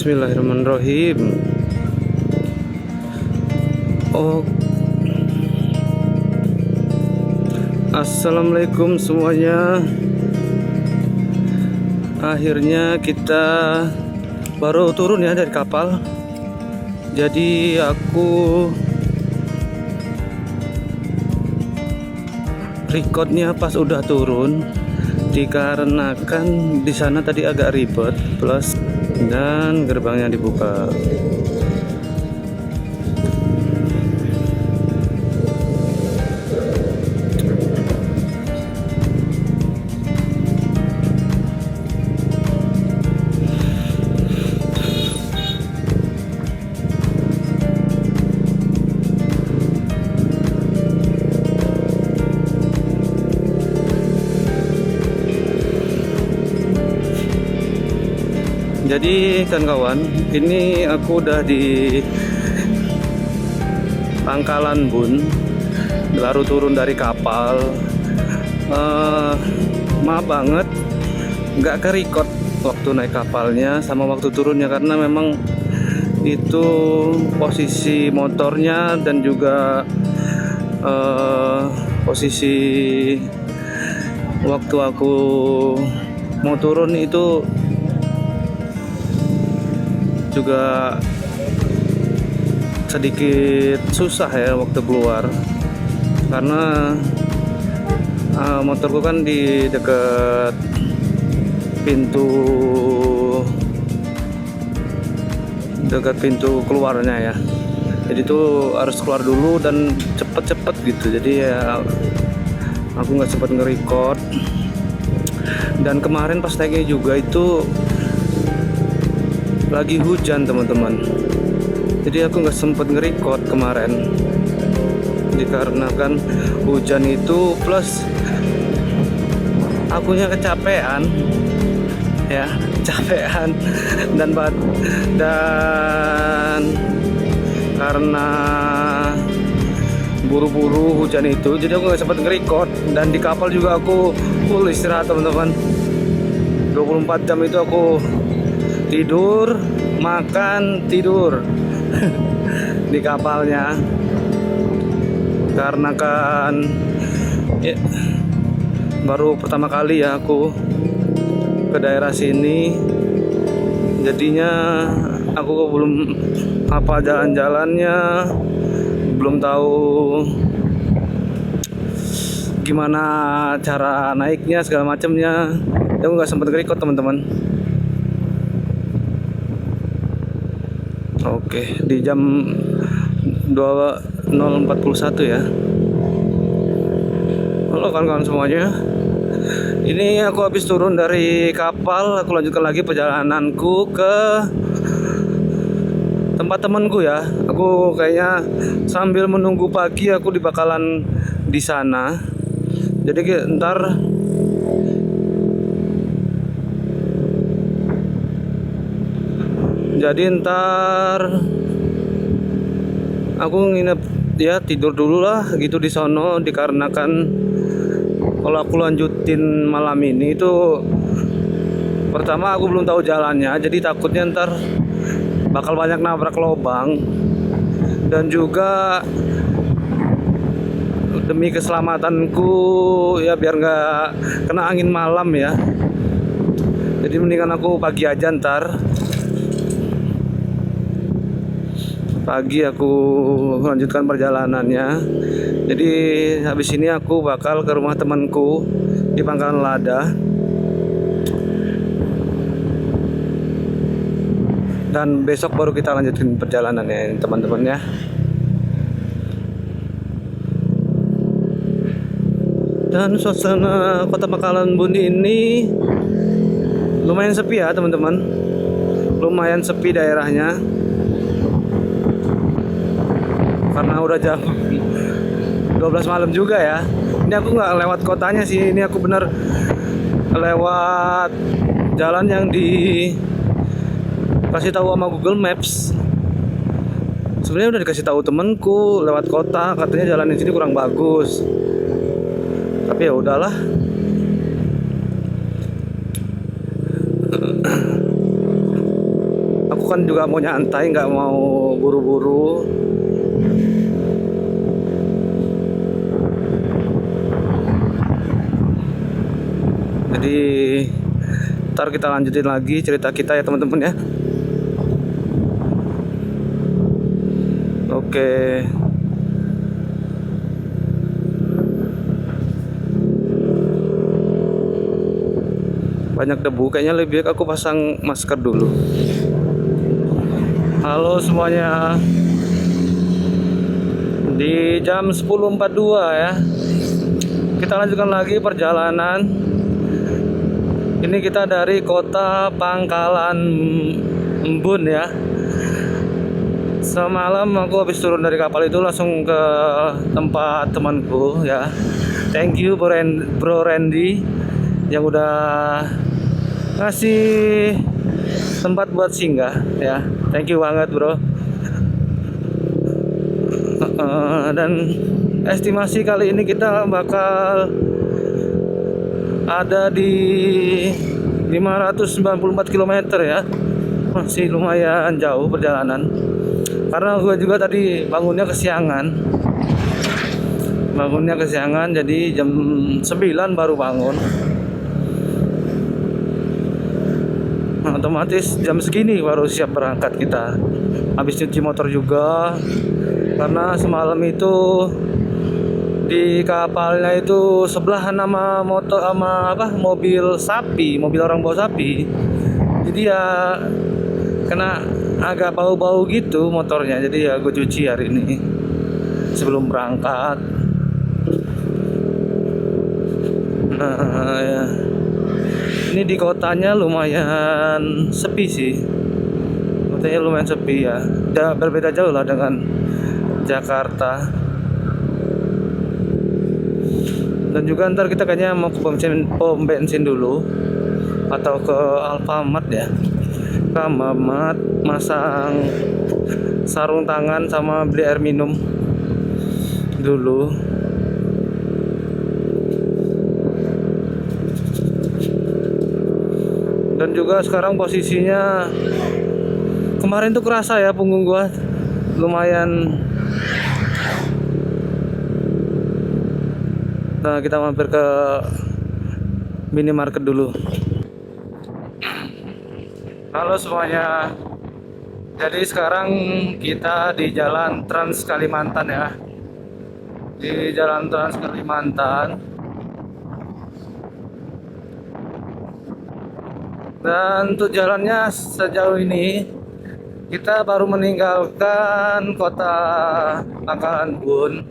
Bismillahirrahmanirrahim. Oh, assalamualaikum semuanya. Akhirnya kita baru turun ya dari kapal. Jadi aku recordnya pas udah turun, dikarenakan di sana tadi agak ribet, plus dan gerbangnya dibuka. Jadi kawan-kawan, ini aku udah di Pangkalan Bun, baru turun dari kapal. Maaf banget nggak ke-record waktu naik kapalnya sama waktu turunnya, karena memang itu posisi motornya dan juga posisi waktu aku mau turun itu juga sedikit susah ya waktu keluar, karena motorku kan di dekat pintu keluarnya ya, jadi tuh harus keluar dulu dan cepet-cepet gitu. Jadi ya aku nggak sempat nge-record, dan kemarin pas naiknya juga itu lagi hujan teman-teman, jadi aku nggak sempet nge-record kemarin dikarenakan hujan itu, plus akunya kecapean ya, capean dan karena buru-buru hujan itu, jadi aku nggak sempet nge-record. Dan di kapal juga aku full istirahat teman-teman, 24 jam itu aku tidur, makan, tidur di kapalnya, karena kan ya, baru pertama kali ya aku ke daerah sini, jadinya aku belum hafal jalan-jalannya, belum tahu gimana cara naiknya segala macamnya. Aku nggak sempat nge-record teman-teman. Oke, di jam 20.41 ya. Halo kawan-kawan semuanya. Ini aku habis turun dari kapal, aku lanjutkan lagi perjalananku ke tempat temanku ya. Aku kayaknya sambil menunggu pagi aku bakalan di sana. Jadi ntar aku nginep ya, tidur dulu lah gitu di sono, dikarenakan kalau aku lanjutin malam ini itu pertama aku belum tahu jalannya, jadi takutnya ntar bakal banyak nabrak lubang, dan juga demi keselamatanku ya, biar nggak kena angin malam ya, jadi mendingan aku pagi aja. Ntar pagi aku lanjutkan perjalanannya. Jadi habis ini aku bakal ke rumah temanku di Pangkalan Lada, dan besok baru kita lanjutin perjalanannya teman-teman ya. Dan suasana kota Pangkalan Bun ini lumayan sepi ya teman-teman, lumayan sepi daerahnya, karena udah jam 12 malam juga ya. Ini aku nggak lewat kotanya sih, ini aku bener lewat jalan yang dikasih tahu sama Google Maps. Sebenarnya udah dikasih tahu temenku lewat kota, katanya jalan di sini kurang bagus, tapi ya udahlah. kan juga mau nyantai, nggak mau buru-buru. Jadi ntar kita lanjutin lagi cerita kita ya teman-teman ya. Oke. Banyak debu, kayaknya lebih baik aku pasang masker dulu. Halo semuanya. Di jam 10.42 ya. Kita lanjutkan lagi perjalanan. Ini kita dari kota Pangkalan Embun ya. Semalam aku habis turun dari kapal itu langsung ke tempat temanku ya. Thank you Bro Randy yang udah ngasih tempat buat singgah ya. Thank you banget bro. Dan estimasi kali ini kita bakal ada di 594 km ya. Masih lumayan jauh perjalanan. Karena gue juga tadi bangunnya kesiangan. Jadi jam 9 baru bangun. Otomatis jam segini baru siap berangkat kita. Habis cuci motor juga. Karena semalam itu di kapalnya itu sebelahan sama motor sama mobil sapi, mobil orang bawa sapi. Jadi ya kena agak bau-bau gitu motornya. Jadi ya gue cuci hari ini sebelum berangkat. Nah ya. Ini di kotanya lumayan sepi sih. Kotanya lumayan sepi ya. Udah berbeda jauh lah dengan Jakarta. Dan juga ntar kita kayaknya mau ke pom bensin dulu atau ke Alfamart ya. Ke Alfamart masang sarung tangan sama beli air minum dulu. Dan juga sekarang posisinya kemarin tuh kerasa ya punggung gua lumayan. Nah, kita mampir ke minimarket dulu. Halo semuanya. Jadi sekarang kita di Jalan Trans Kalimantan ya. Di Jalan Trans Kalimantan. Dan untuk jalannya sejauh ini kita baru meninggalkan kota Pangkalan Bun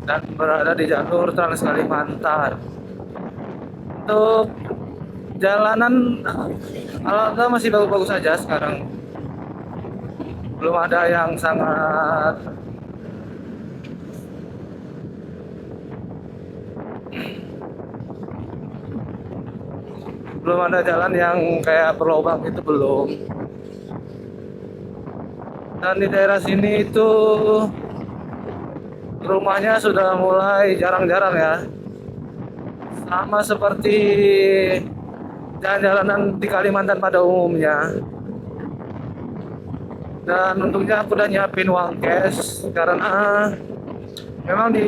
dan berada di jalur Trans Kalimantan. Untuk jalanan alhamdulillah masih bagus-bagus saja sekarang. Belum ada yang sangat belum ada jalan yang kayak berlubang itu belum. Dan di daerah sini itu rumahnya sudah mulai jarang-jarang ya. Sama seperti jalan-jalanan di Kalimantan pada umumnya. Dan untungnya aku udah nyiapin uang cash karena memang di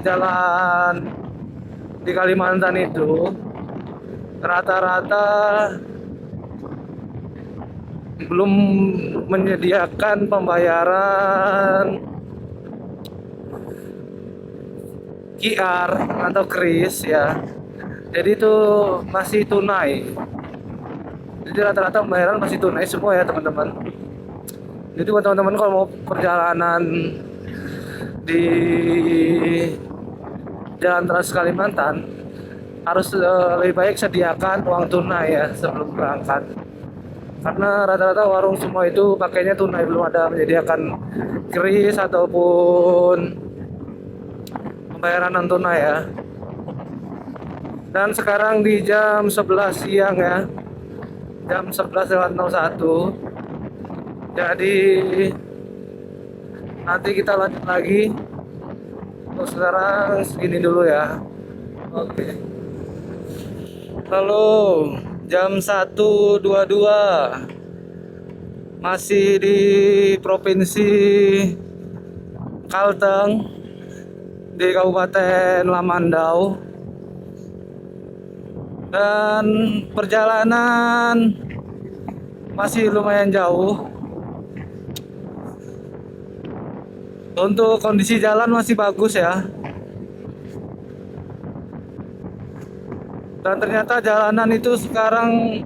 jalan di Kalimantan itu rata-rata belum menyediakan pembayaran QR atau kris ya. Jadi itu masih tunai. Jadi rata-rata pembayaran masih tunai semua ya teman-teman. Jadi buat teman-teman kalau mau perjalanan di Jalan Trans Kalimantan harus lebih baik sediakan uang tunai ya sebelum berangkat. Karena rata-rata warung semua itu pakainya tunai, belum ada menyediakan kris ataupun pembayaran non tunai ya. Dan sekarang di jam 11 siang ya. Jam 11:01. Jadi nanti kita lanjut lagi. Untuk sekarang segini dulu ya. Oke. Halo, jam 1.22. masih di Provinsi Kalteng di Kabupaten Lamandau, dan perjalanan masih lumayan jauh. Untuk kondisi jalan masih bagus ya. Dan ternyata jalanan itu sekarang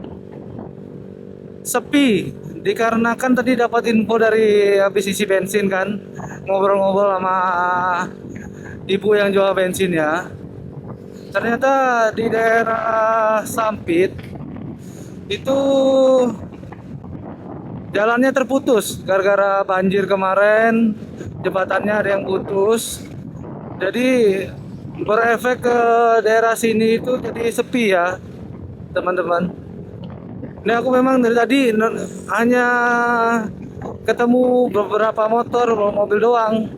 sepi, dikarenakan tadi dapat info dari habis isi bensin kan, ngobrol-ngobrol sama ibu yang jual bensin ya. Ternyata di daerah Sampit itu jalannya terputus gara-gara banjir kemarin, jembatannya ada yang putus. Jadi berefek ke daerah sini itu jadi sepi ya teman-teman. Ini aku memang dari tadi hanya ketemu beberapa motor, mobil doang.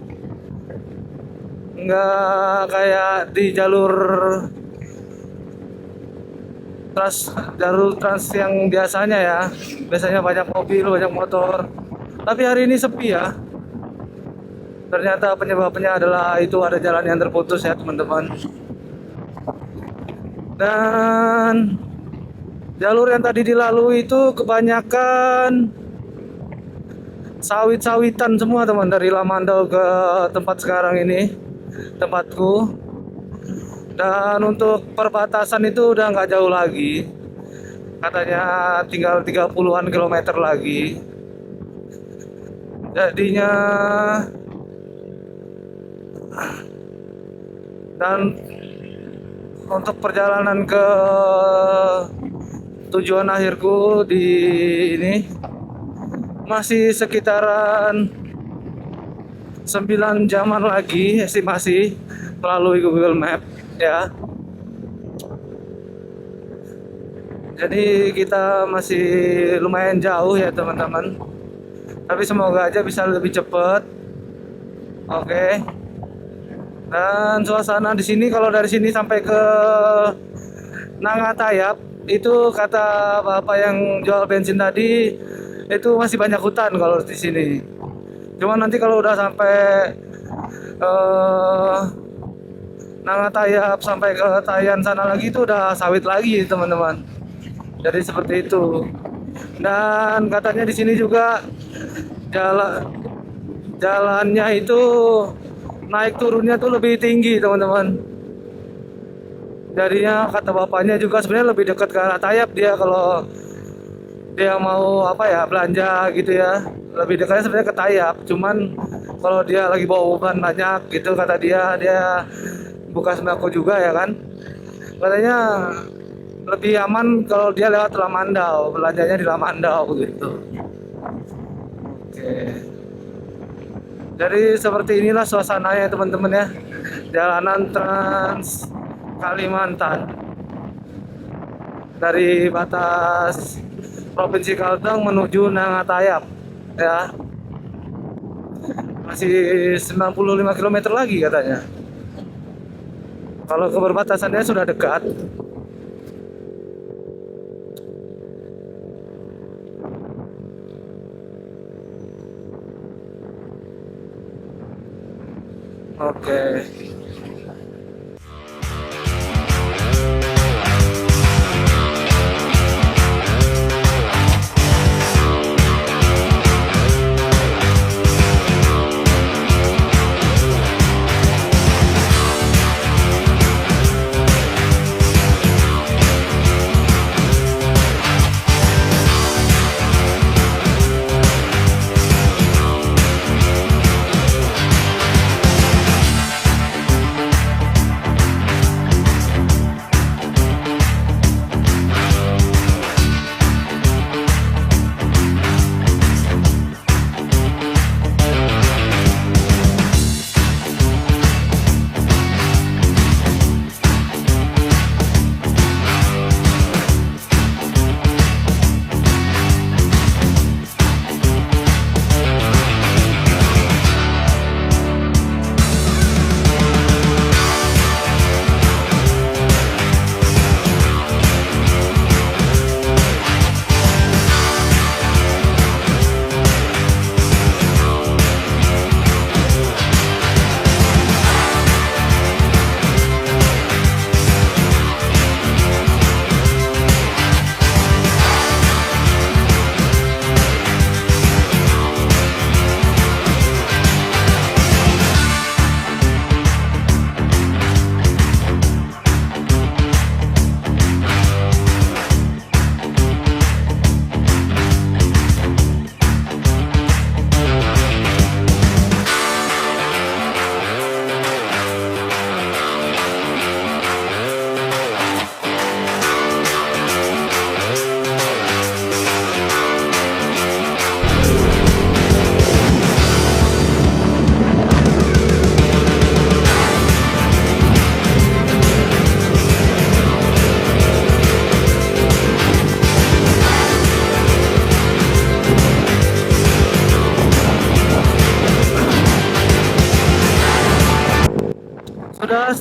Nggak kayak di jalur trans yang biasanya ya. Biasanya banyak mobil, banyak motor. Tapi hari ini sepi ya. Ternyata penyebabnya adalah itu ada jalan yang terputus ya teman-teman. Dan jalur yang tadi dilalui itu kebanyakan sawit-sawitan semua teman, dari Lamandau ke tempat sekarang ini, tempatku. Dan untuk perbatasan itu udah nggak jauh lagi, katanya tinggal 30-an kilometer lagi. Jadinya dan untuk perjalanan ke tujuan akhirku di ini masih sekitaran 9 jaman lagi estimasi melalui Google Map ya. Jadi kita masih lumayan jauh ya teman-teman. Tapi semoga aja bisa lebih cepat. Oke. Dan suasana di sini, kalau dari sini sampai ke Nangatayap itu kata bapak yang jual bensin tadi itu masih banyak hutan kalau di sini. Cuma nanti kalau udah sampai Nangatayap sampai ke Tayan sana lagi itu udah sawit lagi teman-teman. Jadi seperti itu. Dan katanya di sini juga jalannya itu naik turunnya tuh lebih tinggi teman-teman. Jadinya kata bapaknya juga sebenarnya lebih dekat ke arah Tayap dia kalau dia mau apa ya belanja gitu ya. Lebih dekatnya sebenarnya ke Tayap. Cuman kalau dia lagi bawa beban banyak gitu kata dia buka sembako juga ya kan. Katanya lebih aman kalau dia lewat Lamandau, belanjanya di Lamandau gitu. Oke. Jadi seperti inilah suasananya teman-teman ya. Jalanan Trans Kalimantan. Dari batas Provinsi Kalteng menuju Nangatayap ya. Masih 95 km lagi katanya. Kalau ke perbatasannya sudah dekat. Oke.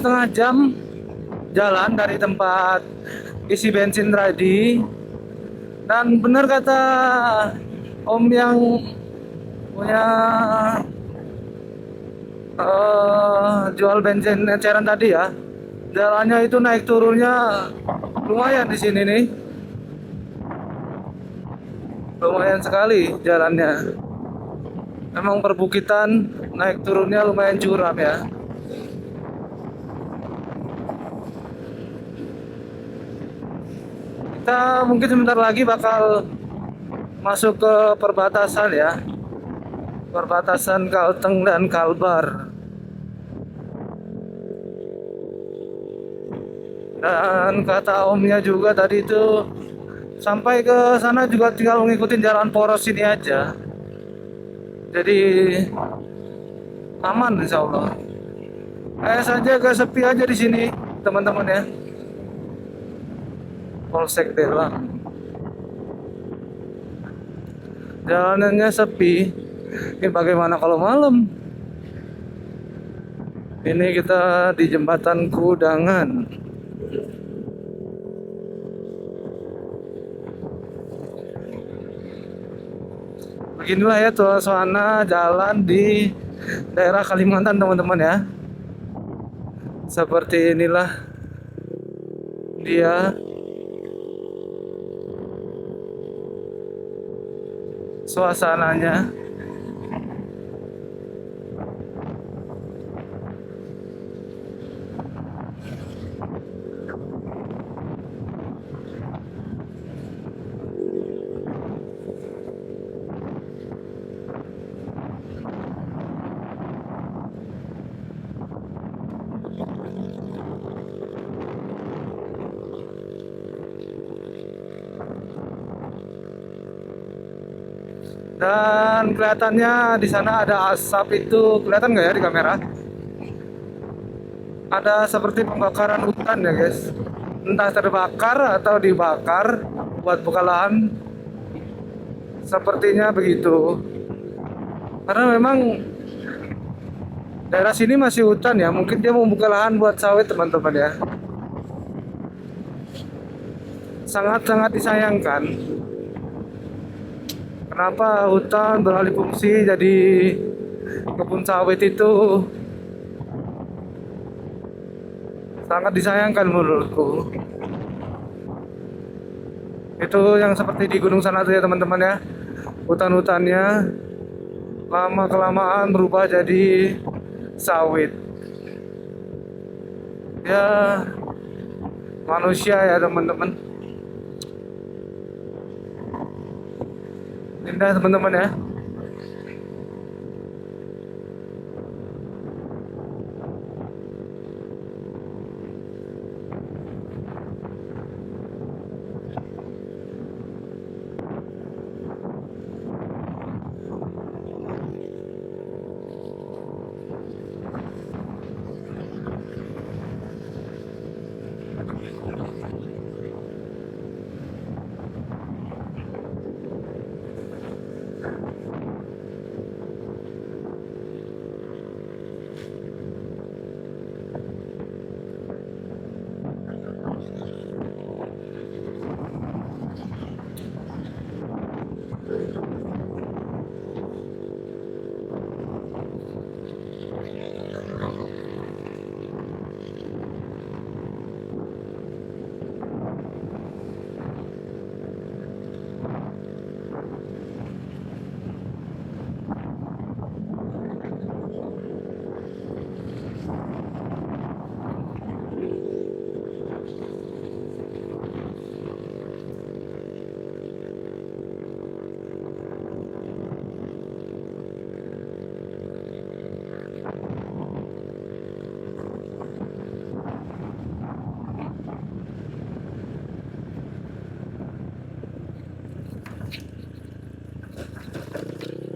1,5 jam jalan dari tempat isi bensin tadi. Dan benar kata Om yang punya jual bensin eceran tadi ya, jalannya itu naik turunnya lumayan di sini nih, lumayan sekali jalannya. Emang perbukitan, naik turunnya lumayan curam ya. Kita mungkin sebentar lagi bakal masuk ke perbatasan ya, perbatasan Kalteng dan Kalbar. Dan kata omnya juga tadi itu sampai ke sana juga tinggal ngikutin jalan poros ini aja. Jadi aman insya Allah. Saja agak sepi aja di sini teman-teman ya. Polsek Delang. Jalanannya sepi. Ini bagaimana kalau malam? Ini kita di jembatan Kudangan. Beginilah ya suasana jalan di daerah Kalimantan teman-teman ya. Seperti inilah dia suasananya. Dan kelihatannya di sana ada asap, itu kelihatan nggak ya di kamera? Ada seperti pembakaran hutan ya guys. Entah terbakar atau dibakar buat buka lahan. Sepertinya begitu. Karena memang daerah sini masih hutan ya. Mungkin dia mau buka lahan buat sawit teman-teman ya. Sangat-sangat disayangkan. Kenapa hutan beralih fungsi jadi kebun sawit itu sangat disayangkan menurutku. Itu yang seperti di Gunung Sana tuh ya teman-teman ya. Hutan-hutannya lama-kelamaan berubah jadi sawit. Ya manusia ya teman-teman. Indah teman-teman ya.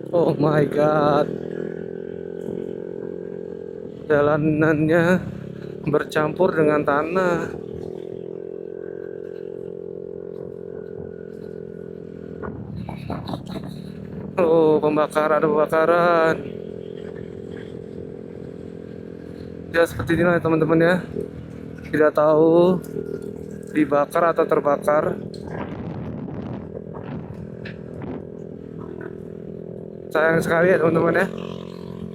Oh my god, jalanannya bercampur dengan tanah. Oh, ada pembakaran. Ya seperti inilah ya teman-teman ya. Tidak tahu dibakar atau terbakar. Sayang sekali ya teman-teman ya.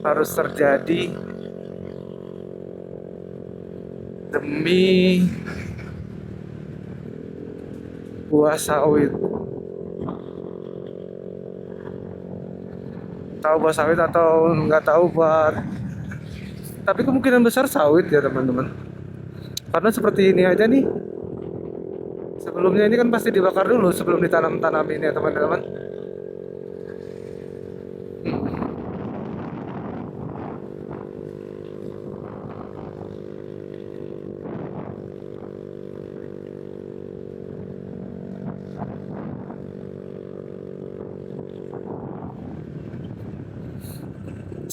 Harus terjadi demi buah sawit. Tahu buah sawit atau nggak tahu buah, tapi kemungkinan besar sawit ya teman-teman. Karena seperti ini aja nih. Sebelumnya ini kan pasti dibakar dulu sebelum ditanam-tanam ini ya teman-teman.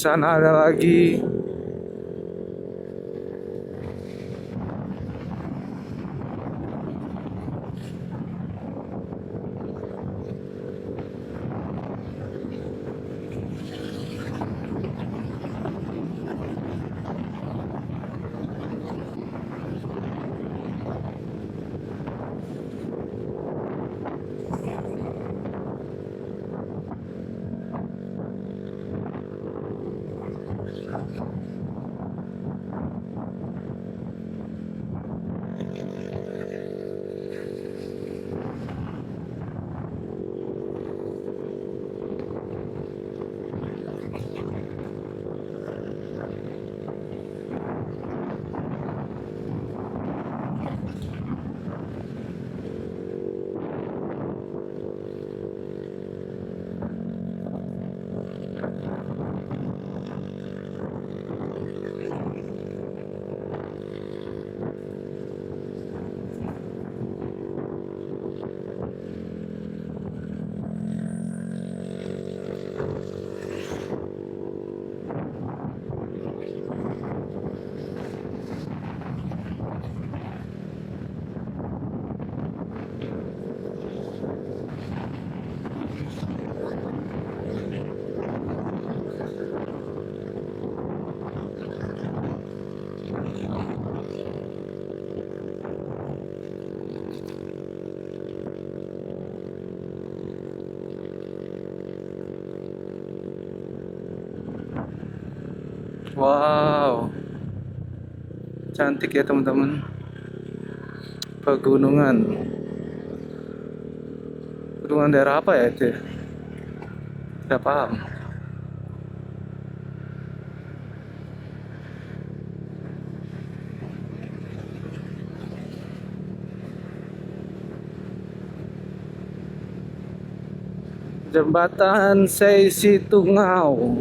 Sana ada lagi. Wow, cantik ya teman-teman. Pegunungan. Pegunungan daerah apa ya itu ya? Tidak paham. Jembatan Seisi Tungau.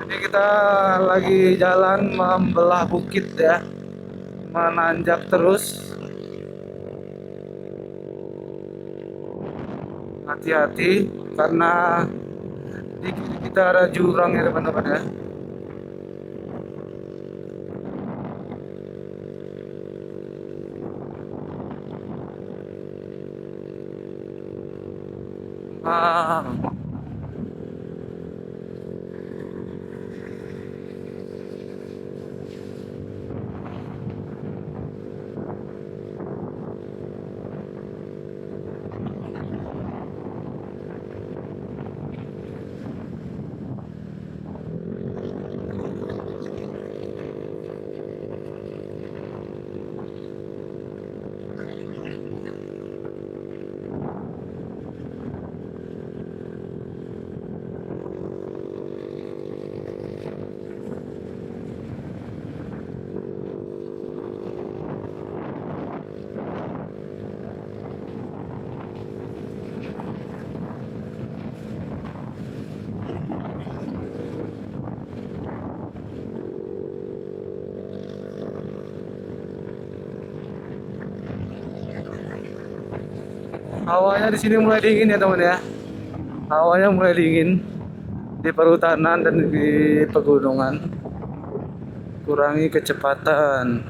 Ini kita lagi jalan membelah bukit ya, menanjak terus. Hati-hati karena di kiri kita ada jurang ya teman-teman ya. Ah, Hawanya di sini mulai dingin ya teman ya. Hawanya mulai dingin di perhutanan dan di pegunungan. Kurangi kecepatan.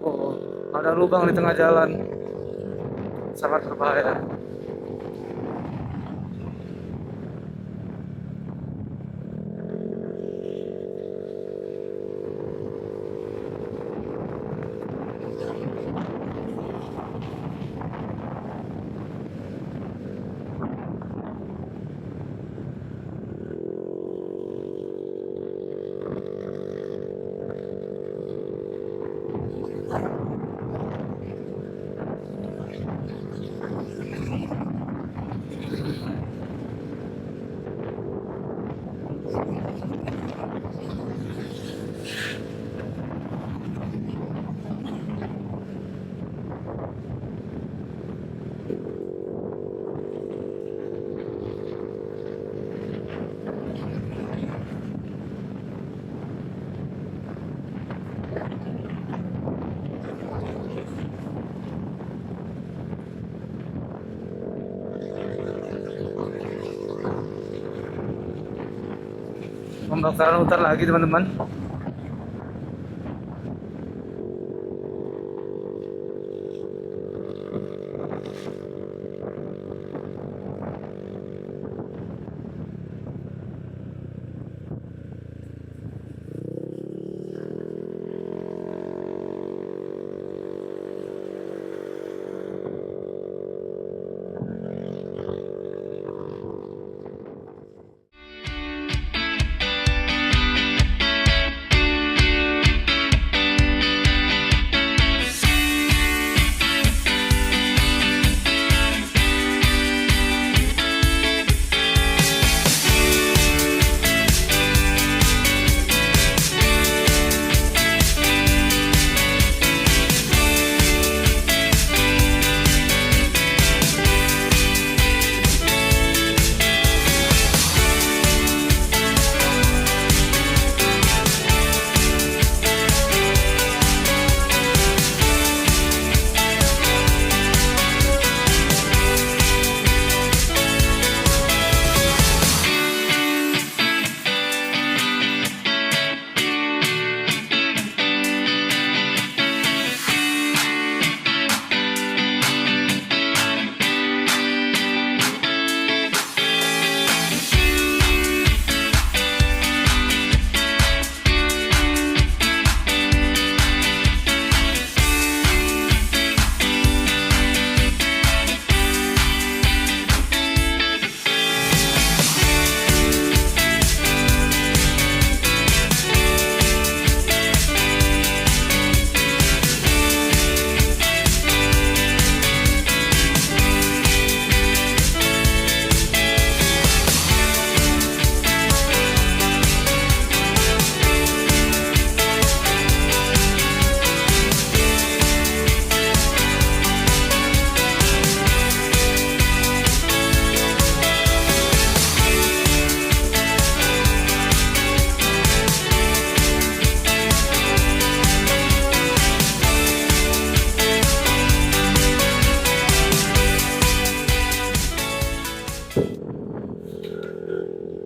Oh, ada lubang di tengah jalan. Sangat berbahaya. Pembakaran hutan lagi teman-teman.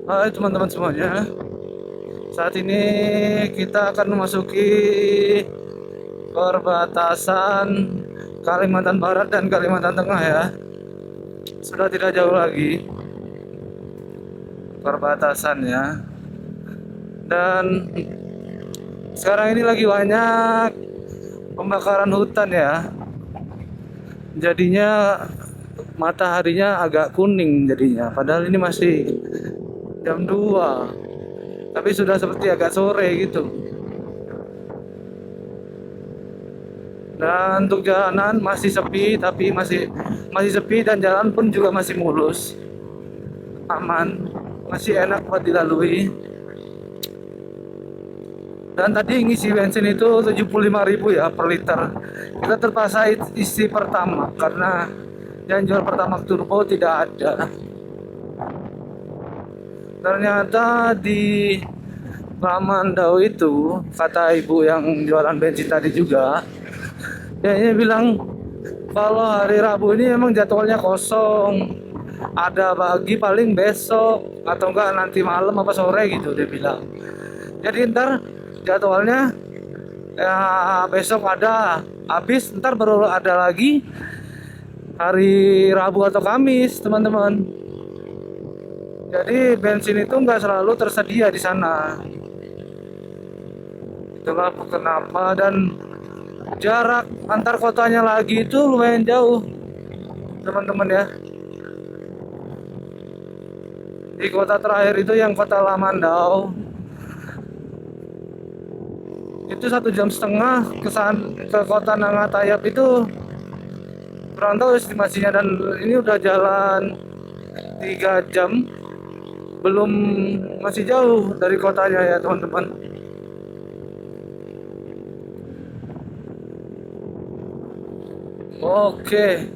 Hai teman-teman semuanya. Saat ini kita akan memasuki perbatasan Kalimantan Barat dan Kalimantan Tengah ya. Sudah tidak jauh lagi perbatasannya. Dan sekarang ini lagi banyak pembakaran hutan ya. Jadinya mataharinya agak kuning jadinya. Padahal ini masih jam 2, tapi sudah seperti agak sore gitu. Dan untuk jalanan masih sepi, tapi masih sepi, dan jalan pun juga masih mulus, aman, masih enak buat dilalui. Dan tadi ngisi bensin itu 75.000 ya per liter. Kita terpaksa isi pertama karena yang jual pertama turbo tidak ada. Ternyata di Ramandau itu, kata ibu yang jualan bensin tadi juga, Ya ini bilang kalau hari Rabu ini emang jadwalnya kosong. Ada pagi paling besok atau enggak nanti malam apa sore gitu dia bilang. Jadi ntar jadwalnya ya besok ada, habis ntar baru ada lagi hari Rabu atau Kamis teman-teman. Jadi bensin itu nggak selalu tersedia di sana. Itulah kenapa, dan jarak antar kotanya lagi itu lumayan jauh teman-teman ya. Di kota terakhir itu yang kota Lamandau itu 1,5 jam ke kota Nangatayap itu kurang tahu estimasinya, dan ini udah jalan 3 jam, belum, masih jauh dari kotanya ya teman-teman. Oke,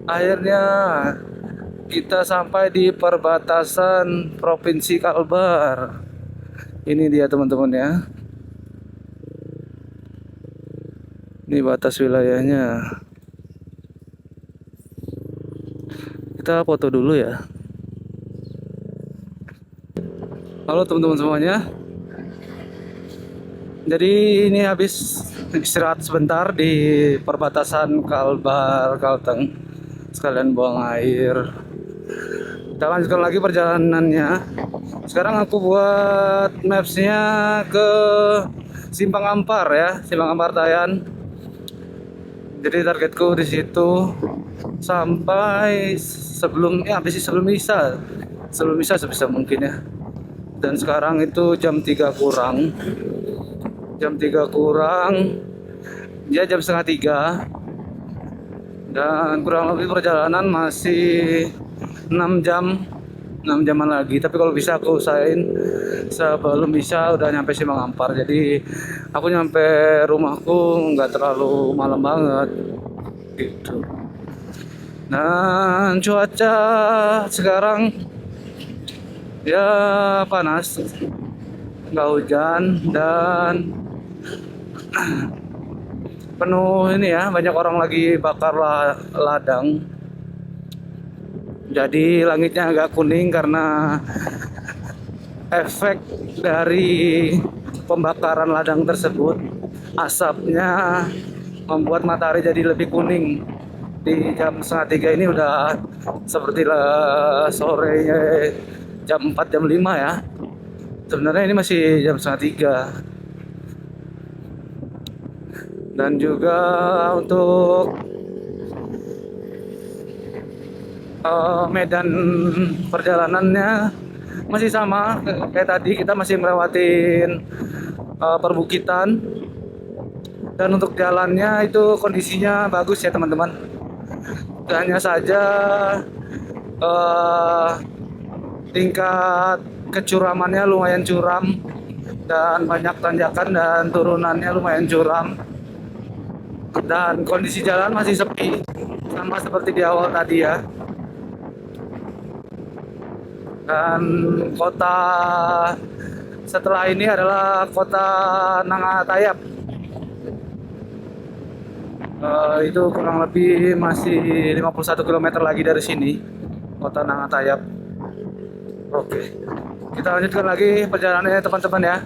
akhirnya kita sampai di perbatasan Provinsi Kalbar. Ini dia teman-teman ya. Ini batas wilayahnya. Kita foto dulu ya. Halo teman-teman semuanya. Jadi ini habis istirahat sebentar di perbatasan Kalbar Kalteng. Sekalian buang air. Kita lanjutkan lagi perjalanannya. Sekarang aku buat mapsnya ke Simpang Ampar ya, Simpang Ampar Tayan. Jadi targetku di situ sampai sebelum Isa sebisa mungkin ya. Dan sekarang itu jam 3 kurang. Jam 3 kurang. Ya jam setengah 3. Dan kurang lebih perjalanan masih 6 jam, 6 jaman lagi. Tapi kalau bisa aku usahain sebelum bisa udah nyampe Simpang Ampar. Jadi aku nyampe rumahku nggak terlalu malam banget gitu. Dan cuaca sekarang ya panas, nggak hujan, dan penuh ini ya, banyak orang lagi bakar ladang. Jadi langitnya agak kuning karena efek dari pembakaran ladang tersebut. Asapnya membuat matahari jadi lebih kuning. Di jam setengah 3 ini udah seperti sore jam 4 jam 5 ya. Sebenarnya ini masih jam setengah 3. Dan juga untuk medan perjalanannya masih sama kayak tadi, kita masih melewatin perbukitan, dan untuk jalannya itu kondisinya bagus ya teman-teman. Hanya saja tingkat kecuramannya lumayan curam, dan banyak tanjakan dan turunannya lumayan curam, dan kondisi jalan masih sepi sama seperti di awal tadi ya. Dan kota setelah ini adalah kota Nangatayap. Itu kurang lebih masih 51 km lagi dari sini, kota Nangatayap. Oke, kita lanjutkan lagi perjalanannya teman-teman ya.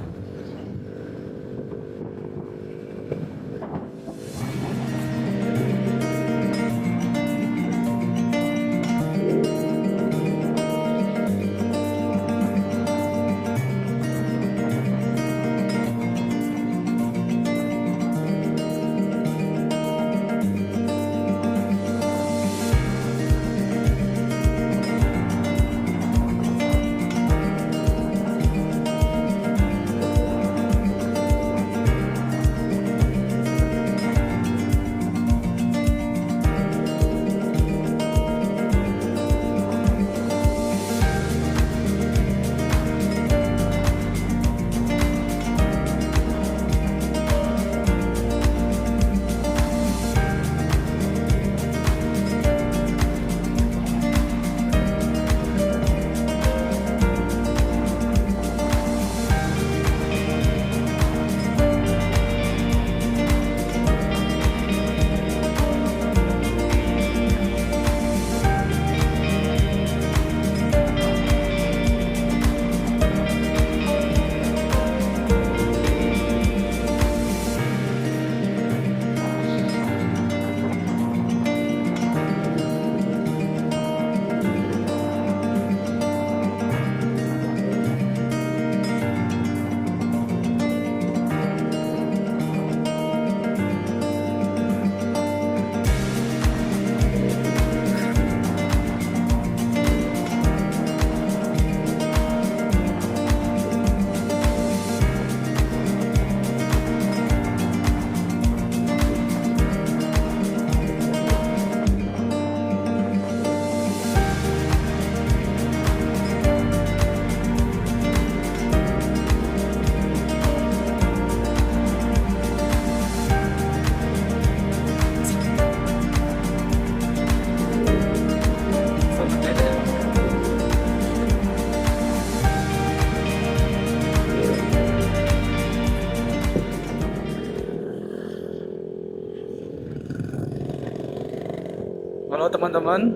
Halo teman-teman,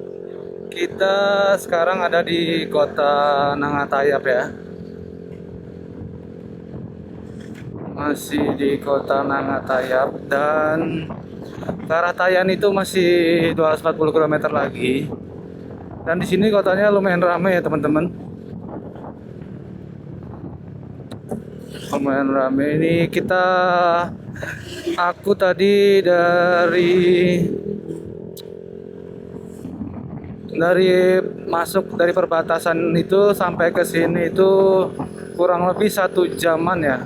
kita sekarang ada di kota Nangatayab ya. Masih di kota Nangatayab dan ke arah Tayan itu masih 240 km lagi. Dan di sini kotanya lumayan ramai ya teman-teman. Lumayan ramai ini aku tadi masuk dari perbatasan itu sampai ke sini itu kurang lebih 1 jaman ya,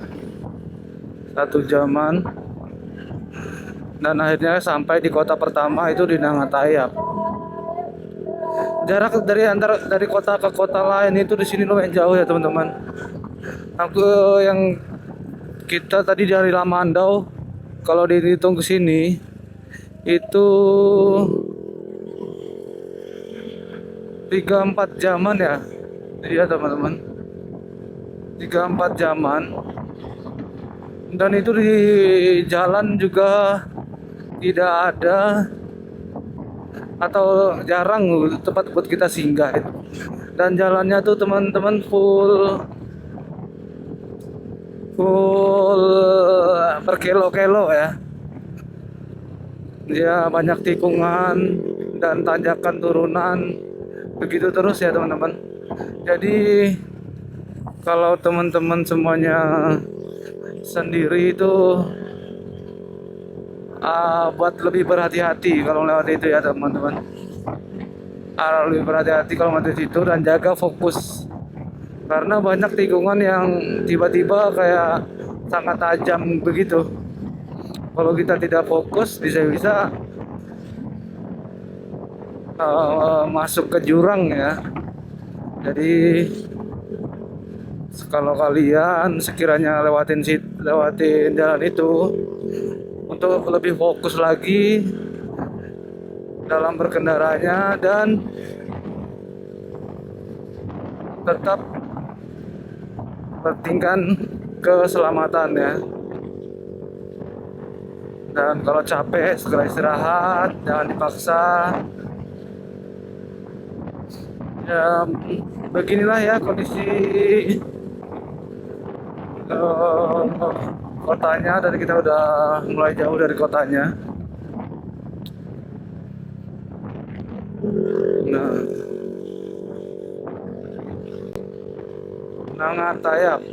1 jaman, dan akhirnya sampai di kota pertama itu di Nangatayab. Jarak dari kota ke kota lain itu di sini lumayan jauh ya teman-teman. Kita tadi dari Lamandau, kalau dihitung ke sini itu 3-4 jaman ya. Iya teman-teman, 3-4 jaman. Dan itu di jalan juga tidak ada atau jarang tempat buat kita singgah. Dan jalannya tuh teman-teman full berkilo-kilo ya. Ya banyak tikungan dan tanjakan turunan, begitu terus ya teman-teman. Jadi kalau teman-teman semuanya sendiri itu buat lebih berhati-hati kalau lewat itu ya teman-teman. Lebih berhati-hati kalau lewat itu dan jaga fokus, karena banyak tikungan yang tiba-tiba kayak sangat tajam begitu. Kalau kita tidak fokus bisa-bisa masuk ke jurang ya. Jadi kalau kalian sekiranya lewatin jalan itu, untuk lebih fokus lagi dalam berkendaranya dan tetap pentingkan keselamatan ya. Dan kalau capek segera istirahat, jangan dipaksa. Ya beginilah ya kondisi kotanya, dan kita udah mulai jauh dari kotanya. Nah, Nangatayab.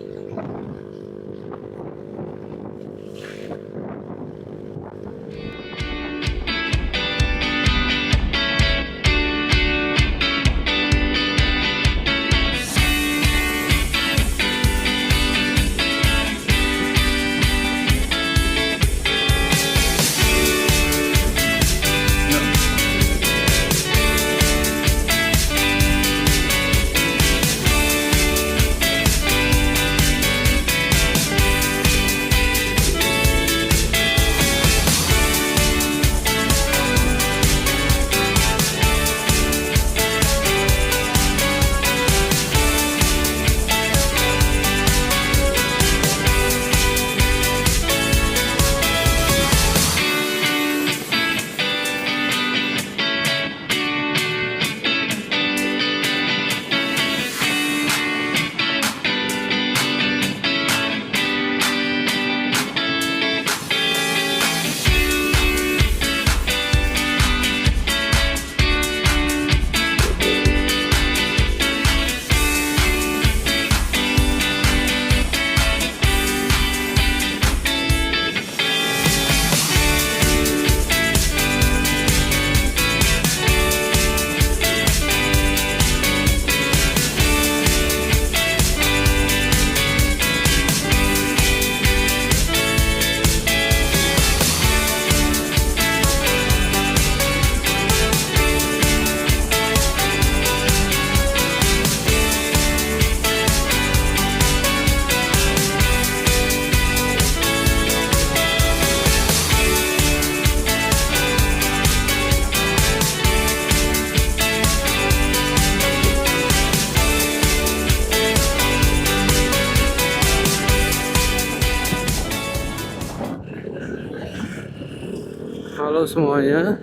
Halo semuanya.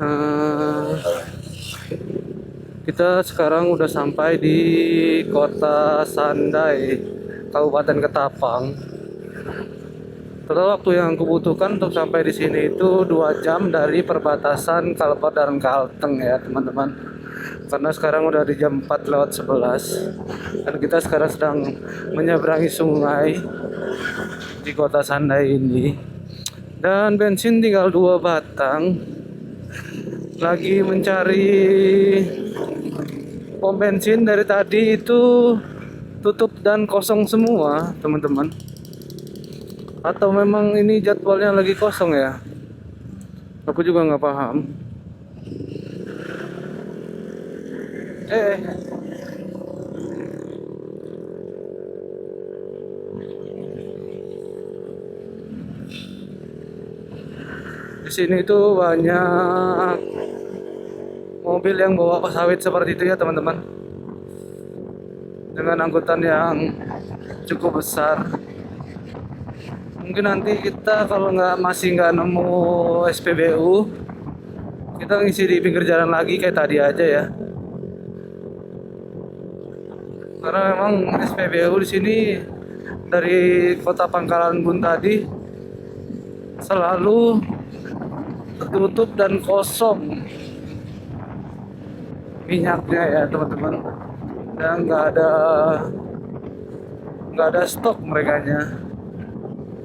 Eh, kita sekarang udah sampai di Kota Sandai, Kabupaten Ketapang. Total waktu yang kubutuhkan untuk sampai di sini itu 2 jam dari perbatasan Kalbar dan Kalteng ya teman-teman. Karena sekarang udah di jam 4:11 dan kita sekarang sedang menyeberangi sungai di Kota Sandai ini. Dan bensin tinggal 2 batang. Lagi mencari pom bensin, dari tadi itu tutup dan kosong semua teman-teman. Atau memang ini jadwalnya lagi kosong ya? Aku juga nggak paham. Di sini tuh banyak mobil yang bawa sawit seperti itu ya teman-teman. Dengan angkutan yang cukup besar. Mungkin nanti kita kalau masih nggak nemu SPBU, kita ngisi di pinggir jalan lagi kayak tadi aja ya. Karena memang SPBU di sini dari Kota Pangkalan Bun tadi selalu tertutup dan kosong minyaknya ya teman-teman. Dan nggak ada stok merekanya.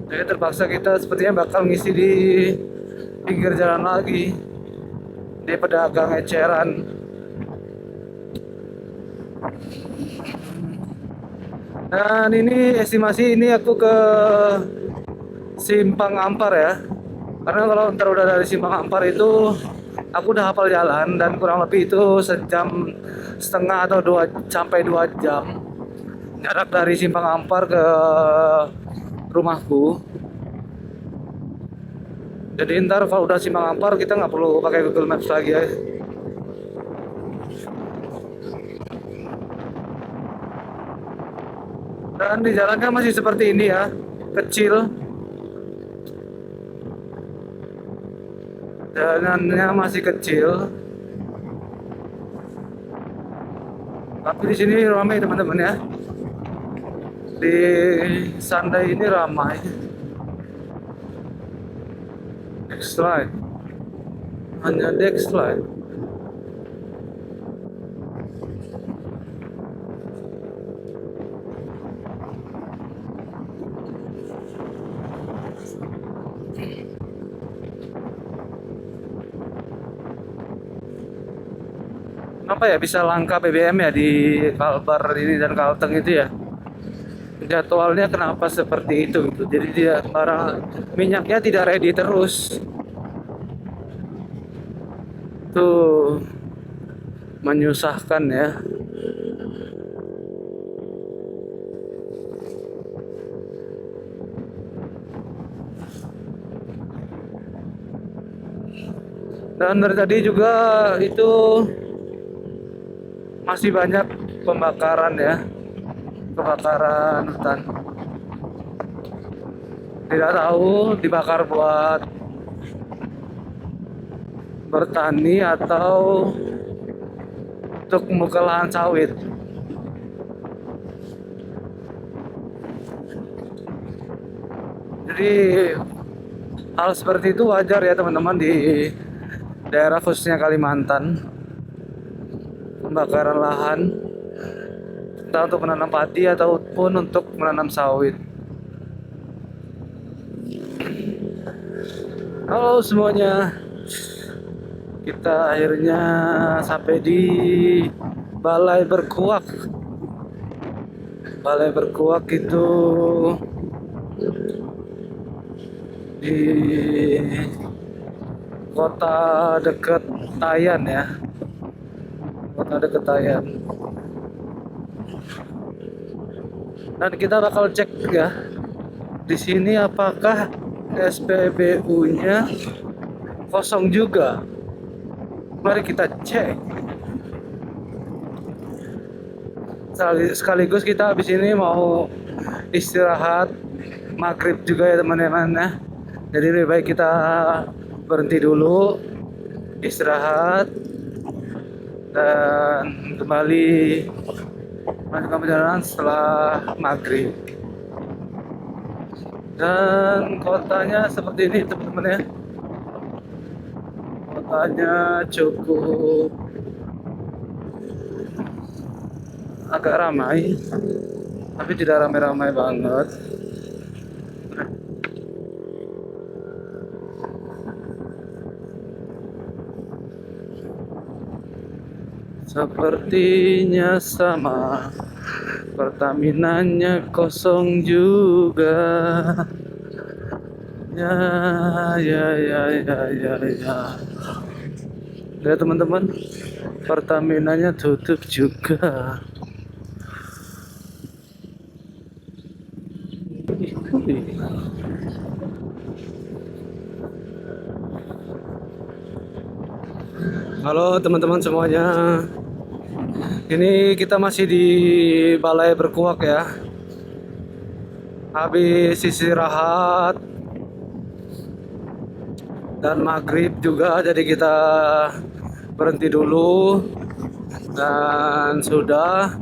Jadi terpaksa kita sepertinya bakal ngisi di pinggir jalan lagi, di pedagang eceran. Dan ini estimasi ini aku ke Simpang Ampar ya. Karena kalau ntar udah dari Simpang Ampar itu aku udah hafal jalan dan kurang lebih itu 1,5 jam atau 2 jam jarak dari Simpang Ampar ke rumahku. Jadi ntar kalau udah Simpang Ampar kita nggak perlu pakai Google Maps lagi ya. Dan di jalannya masih seperti ini ya, kecil. Jalannya masih kecil. Tapi di sini ramai teman-teman ya. Di Sandai ini ramai. Dexline, hanya Dexline. Kenapa ya bisa langka BBM ya di Kalbar ini dan Kalteng itu ya? Jadwalnya kenapa seperti itu gitu. Jadi dia para minyaknya tidak ready terus. Tuh menyusahkan ya. Dan dari tadi juga itu masih banyak pembakaran ya, kebakaran hutan. Tidak tahu dibakar buat bertani atau untuk membuka lahan sawit. Jadi hal seperti itu wajar ya teman-teman di daerah khususnya Kalimantan. Pembakaran lahan entah untuk menanam padi ataupun untuk menanam sawit. Halo semuanya, kita akhirnya sampai di Balai Berkuak. Balai Berkuak itu di kota dekat Tayan ya, kota dekat Tayan. Dan kita bakal cek ya di sini apakah SPBU-nya kosong juga. Mari kita cek. Sekaligus kita habis ini mau istirahat maghrib juga ya teman-teman ya. Jadi lebih baik kita berhenti dulu istirahat dan kembali melanjutkan perjalanan setelah maghrib. Dan kotanya seperti ini teman-teman ya. Kotanya cukup agak ramai, tapi tidak ramai-ramai banget. Sepertinya sama, Pertaminanya kosong juga. Ya, ya, ya, ya, ya, ya. Ya teman-teman, Pertaminanya tutup juga. Halo teman-teman semuanya. Ini kita masih di Balai Berkuak ya. Habis istirahat dan maghrib juga, jadi kita berhenti dulu dan sudah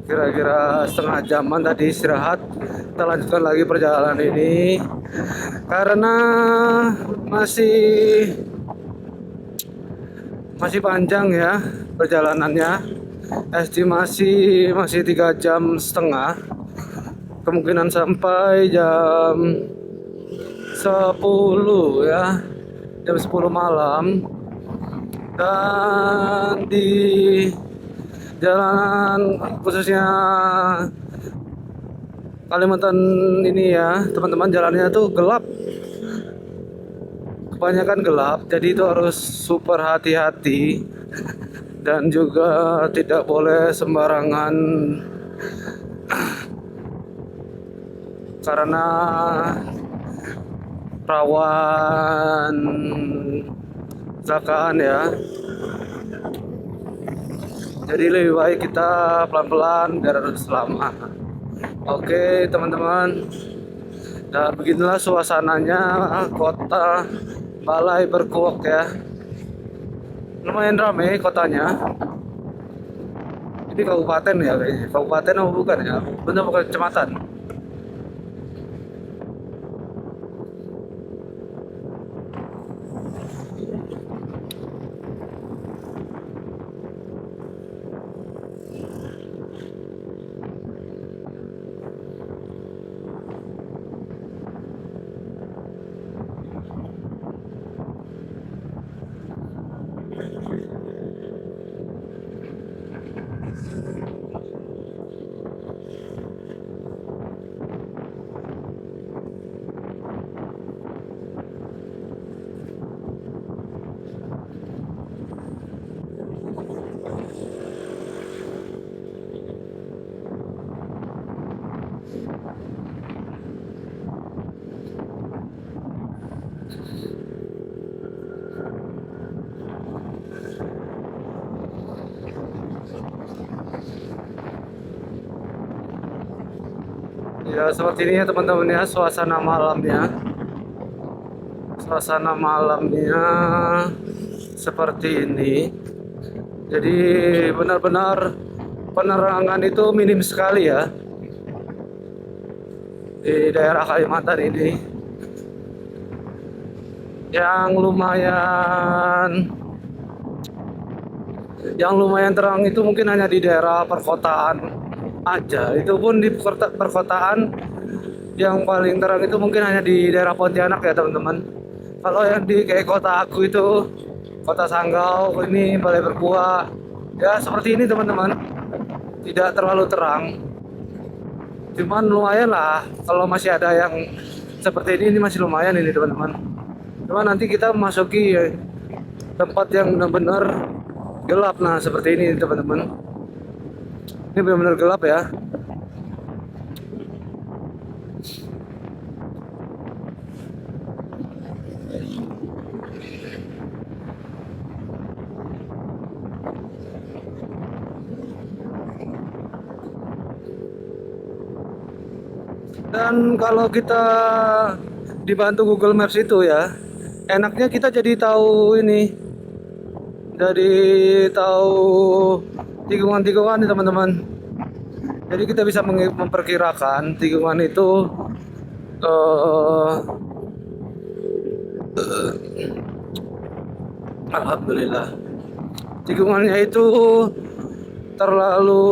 kira-kira setengah jaman tadi istirahat. Kita lanjutkan lagi perjalanan ini karena masih panjang ya perjalanannya. Estimasi masih 3,5 jam, kemungkinan sampai jam 10 ya, jam 10 malam. Dan di jalanan khususnya Kalimantan ini ya teman-teman, jalannya tuh gelap, kebanyakan gelap, jadi itu harus super hati-hati dan juga tidak boleh sembarangan karena rawan kecelakaan ya. Jadi lebih baik kita pelan-pelan biar selamat. Oke teman-teman, dan beginilah suasananya kota Balai Berkuak ya. Lumayan ramai kotanya. Ini kabupaten ya kayaknya. Kabupaten atau bukan ya? Benar bukan kecamatan. Ya seperti ini ya teman-teman ya, suasana malamnya. Suasana malamnya seperti ini. Jadi benar-benar penerangan itu minim sekali ya di daerah Kalimantan ini. Yang lumayan terang itu mungkin hanya di daerah perkotaan aja. Itu pun di perkotaan yang paling terang itu mungkin hanya di daerah Pontianak ya teman-teman. Kalau yang di kayak kota aku itu, kota Sanggau, ini Balai Berkuak ya seperti ini teman-teman, tidak terlalu terang, cuman lumayan lah. Kalau masih ada yang seperti ini masih lumayan ini teman-teman. Cuman nanti kita masuki tempat yang benar-benar gelap. Nah seperti ini teman-teman, ini benar-benar gelap ya. Dan kalau kita dibantu Google Maps itu ya, enaknya kita jadi tahu ini, jadi tahu tikungan-tikungan nih teman-teman. Jadi kita bisa memperkirakan tikungan itu eh, alhamdulillah tikungannya itu terlalu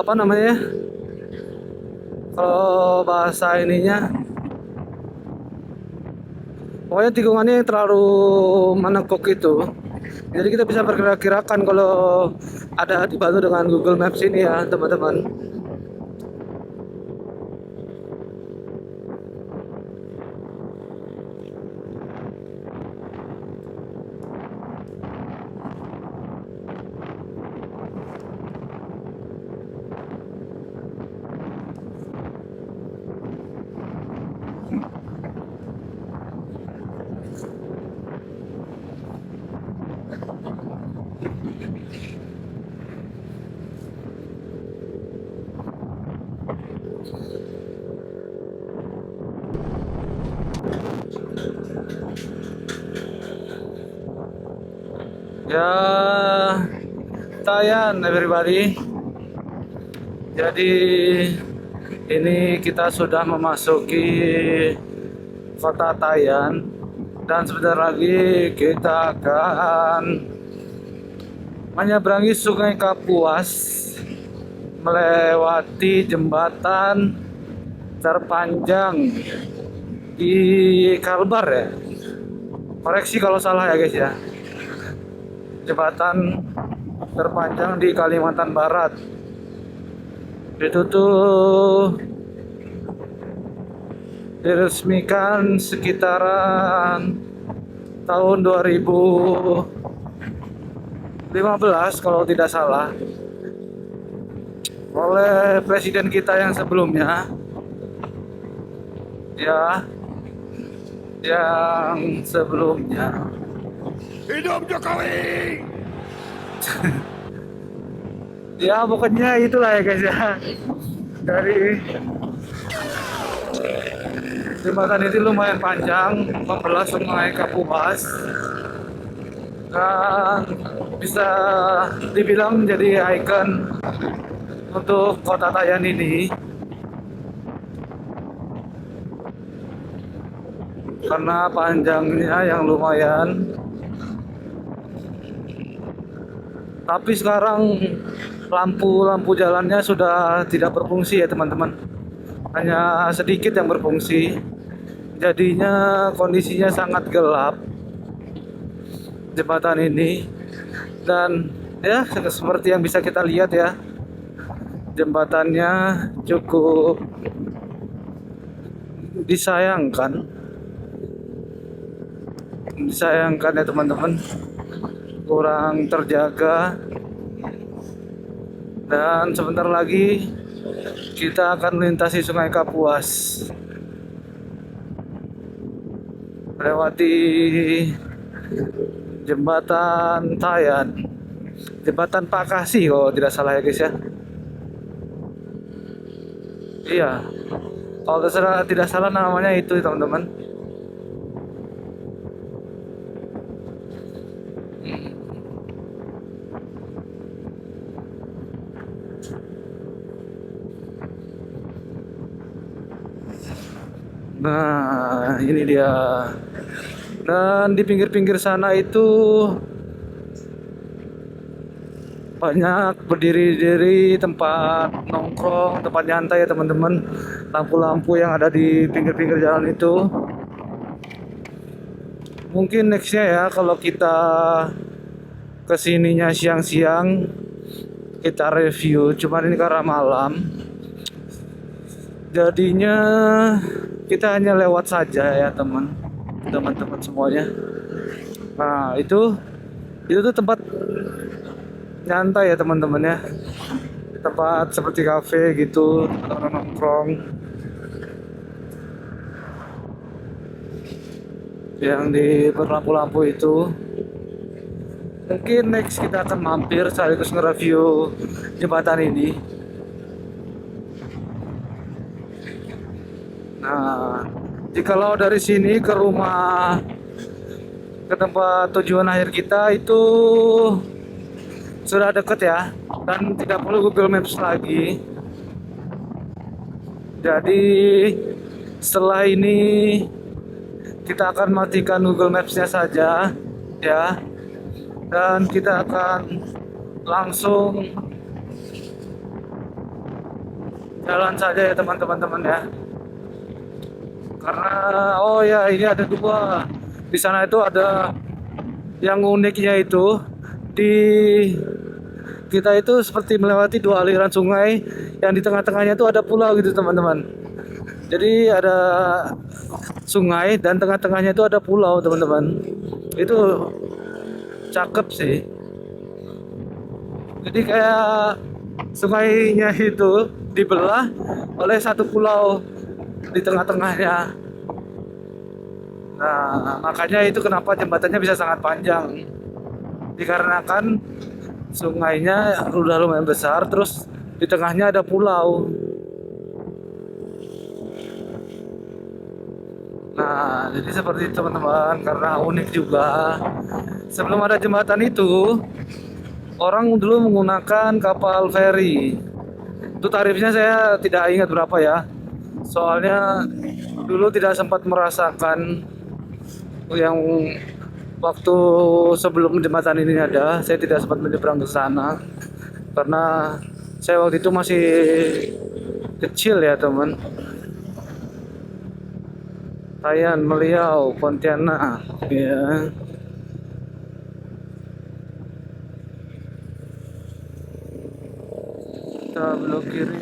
apa namanya, kalau bahasa ininya pokoknya tikungannya terlalu menekuk itu. Jadi kita bisa perkirakan kalau ada dibantu dengan Google Maps ini ya teman-teman. Ya, Tayan everybody. Jadi ini kita sudah memasuki kota Tayan dan sebentar lagi kita akan menyeberangi Sungai Kapuas melewati jembatan terpanjang di Kalbar ya. Koreksi kalau salah ya guys ya. Jembatan terpanjang di Kalimantan Barat. Itu tuh diresmikan sekitaran tahun 2015 kalau tidak salah oleh presiden kita yang sebelumnya ya, yang sebelumnya. Hidup Jokowi! Ya pokoknya itulah ya guys ya. Dari jembatan itu lumayan panjang, membelah Sungai Kapuas dan bisa dibilang menjadi ikon untuk kota Tayan ini karena panjangnya yang lumayan. Tapi sekarang lampu-lampu jalannya sudah tidak berfungsi ya teman-teman. Hanya sedikit yang berfungsi. Jadinya kondisinya sangat gelap jembatan ini. Dan ya seperti yang bisa kita lihat ya, jembatannya cukup disayangkan. Disayangkan ya teman-teman. Kurang terjaga. Dan sebentar lagi kita akan melintasi Sungai Kapuas, melewati jembatan Tayan, jembatan Pakasi kalau tidak salah ya guys ya. Iya, kalau tidak salah namanya itu teman-teman. Nah, ini dia. Dan di pinggir-pinggir sana itu banyak berdiri-diri tempat nongkrong, tempat nyantai ya teman-teman. Lampu-lampu yang ada di pinggir-pinggir jalan itu. Mungkin nextnya ya kalau kita kesininya siang-siang kita review. Cuman ini karena malam, jadinya kita hanya lewat saja ya teman-teman semuanya. Nah itu tuh tempat nyantai ya teman-teman ya, tempat seperti kafe gitu, orang nongkrong yang di berlampu-lampu itu. Mungkin next kita akan mampir sekaligus nge-review jembatan ini. Nah, jikalau dari sini ke rumah, ke tempat tujuan akhir kita itu sudah deket ya, dan tidak perlu Google Maps lagi. Jadi setelah ini kita akan matikan Google Maps-nya saja ya, dan kita akan langsung jalan saja ya teman-teman ya. Karena oh ya, ini ada dua. Di sana itu ada yang uniknya itu, di kita itu seperti melewati dua aliran sungai yang di tengah-tengahnya itu ada pulau gitu teman-teman. Jadi ada sungai dan tengah-tengahnya itu ada pulau teman-teman. Itu cakep sih. Jadi kayak sungainya itu dibelah oleh satu pulau di tengah-tengahnya. Nah, makanya itu kenapa jembatannya bisa sangat panjang. Dikarenakan sungainya udah lumayan besar, terus di tengahnya ada pulau. Nah, jadi seperti itu teman-teman, karena unik juga. Sebelum ada jembatan itu, orang dulu menggunakan kapal feri. Itu tarifnya saya tidak ingat berapa ya. Soalnya dulu tidak sempat merasakan yang waktu sebelum jembatan ini ada, saya tidak sempat menyeberang ke sana karena saya waktu itu masih kecil ya teman. Tayan, Meliau, Pontianak ya. Kita belok kiri,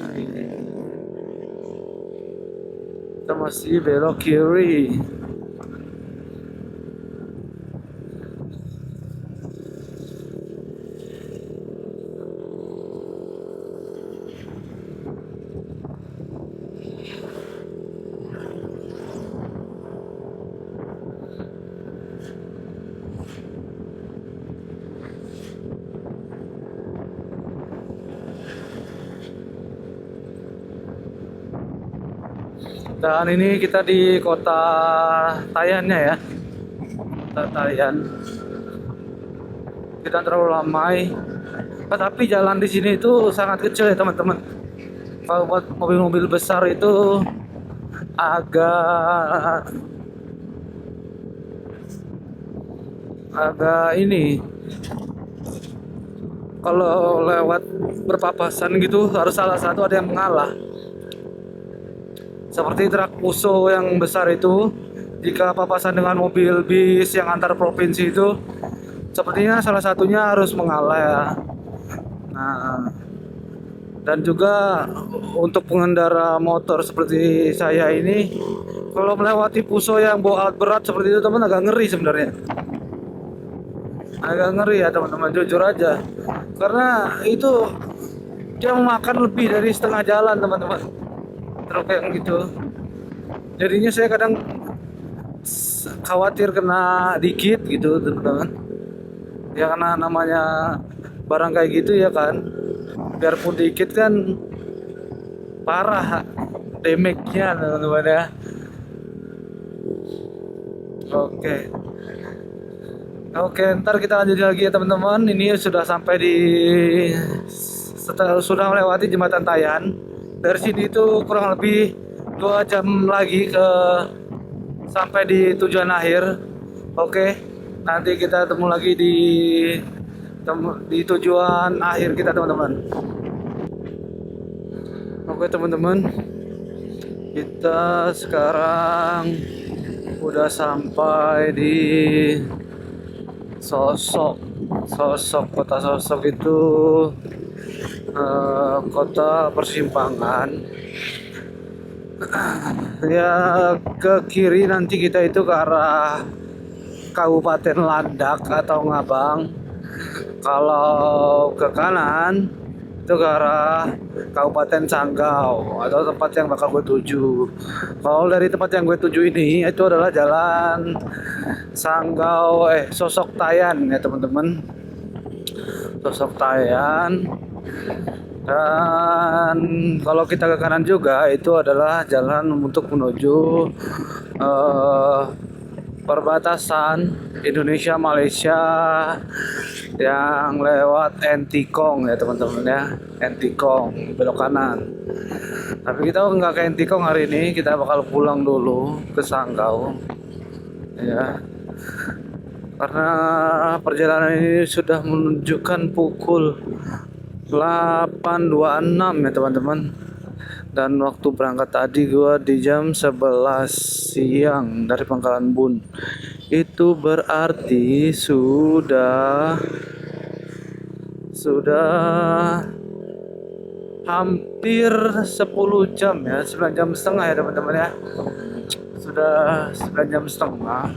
kita masih belok kiri. Dan ini kita di kota Tayannya ya, kota Tayan. Tidak terlalu ramai, tapi jalan di sini itu sangat kecil ya teman-teman. Kalau buat mobil-mobil besar itu agak ini, kalau lewat berpapasan gitu harus salah satu ada yang mengalah. Seperti truk Fuso yang besar itu, jika papasan dengan mobil bis yang antar provinsi itu, sepertinya salah satunya harus mengalah ya. Nah, dan juga untuk pengendara motor seperti saya ini, kalau melewati Fuso yang bawa alat berat seperti itu teman, agak ngeri sebenarnya. Agak ngeri ya teman-teman, jujur aja. Karena itu dia memakan lebih dari setengah jalan teman-teman, truk yang gitu. Jadinya saya kadang khawatir kena dikit gitu teman-teman. Ya karena namanya barang kayak gitu ya kan, biarpun dikit kan parah damage-nya teman-teman ya. Oke, ntar kita lanjut lagi ya teman-teman. Ini sudah sampai sudah melewati jembatan Tayan. Dari sini itu kurang lebih 2 jam lagi sampai di tujuan akhir. Oke, nanti kita ketemu lagi di tujuan akhir kita teman-teman. Oke teman-teman, kita sekarang udah sampai di kota Sosok itu kota persimpangan ya. Ke kiri nanti kita itu ke arah Kabupaten Landak atau Ngabang. Kalau ke kanan itu ke arah Kabupaten Sanggau atau tempat yang bakal gue tuju. Kalau dari tempat yang gue tuju ini itu adalah jalan Sosok Tayan ya teman-teman. Sosok Tayan. Dan kalau kita ke kanan juga itu adalah jalan untuk menuju eh, perbatasan Indonesia Malaysia yang lewat Entikong ya teman-teman ya. Entikong belok kanan. Tapi kita nggak ke Entikong hari ini, kita bakal pulang dulu ke Sanggau ya. Karena perjalanan ini sudah menunjukkan pukul 8.26 ya teman-teman. Dan waktu berangkat tadi gua di jam 11 siang dari Pangkalan Bun. Itu berarti sudah hampir 10 jam ya, 9 jam setengah ya teman-teman ya. Sudah 9 jam setengah.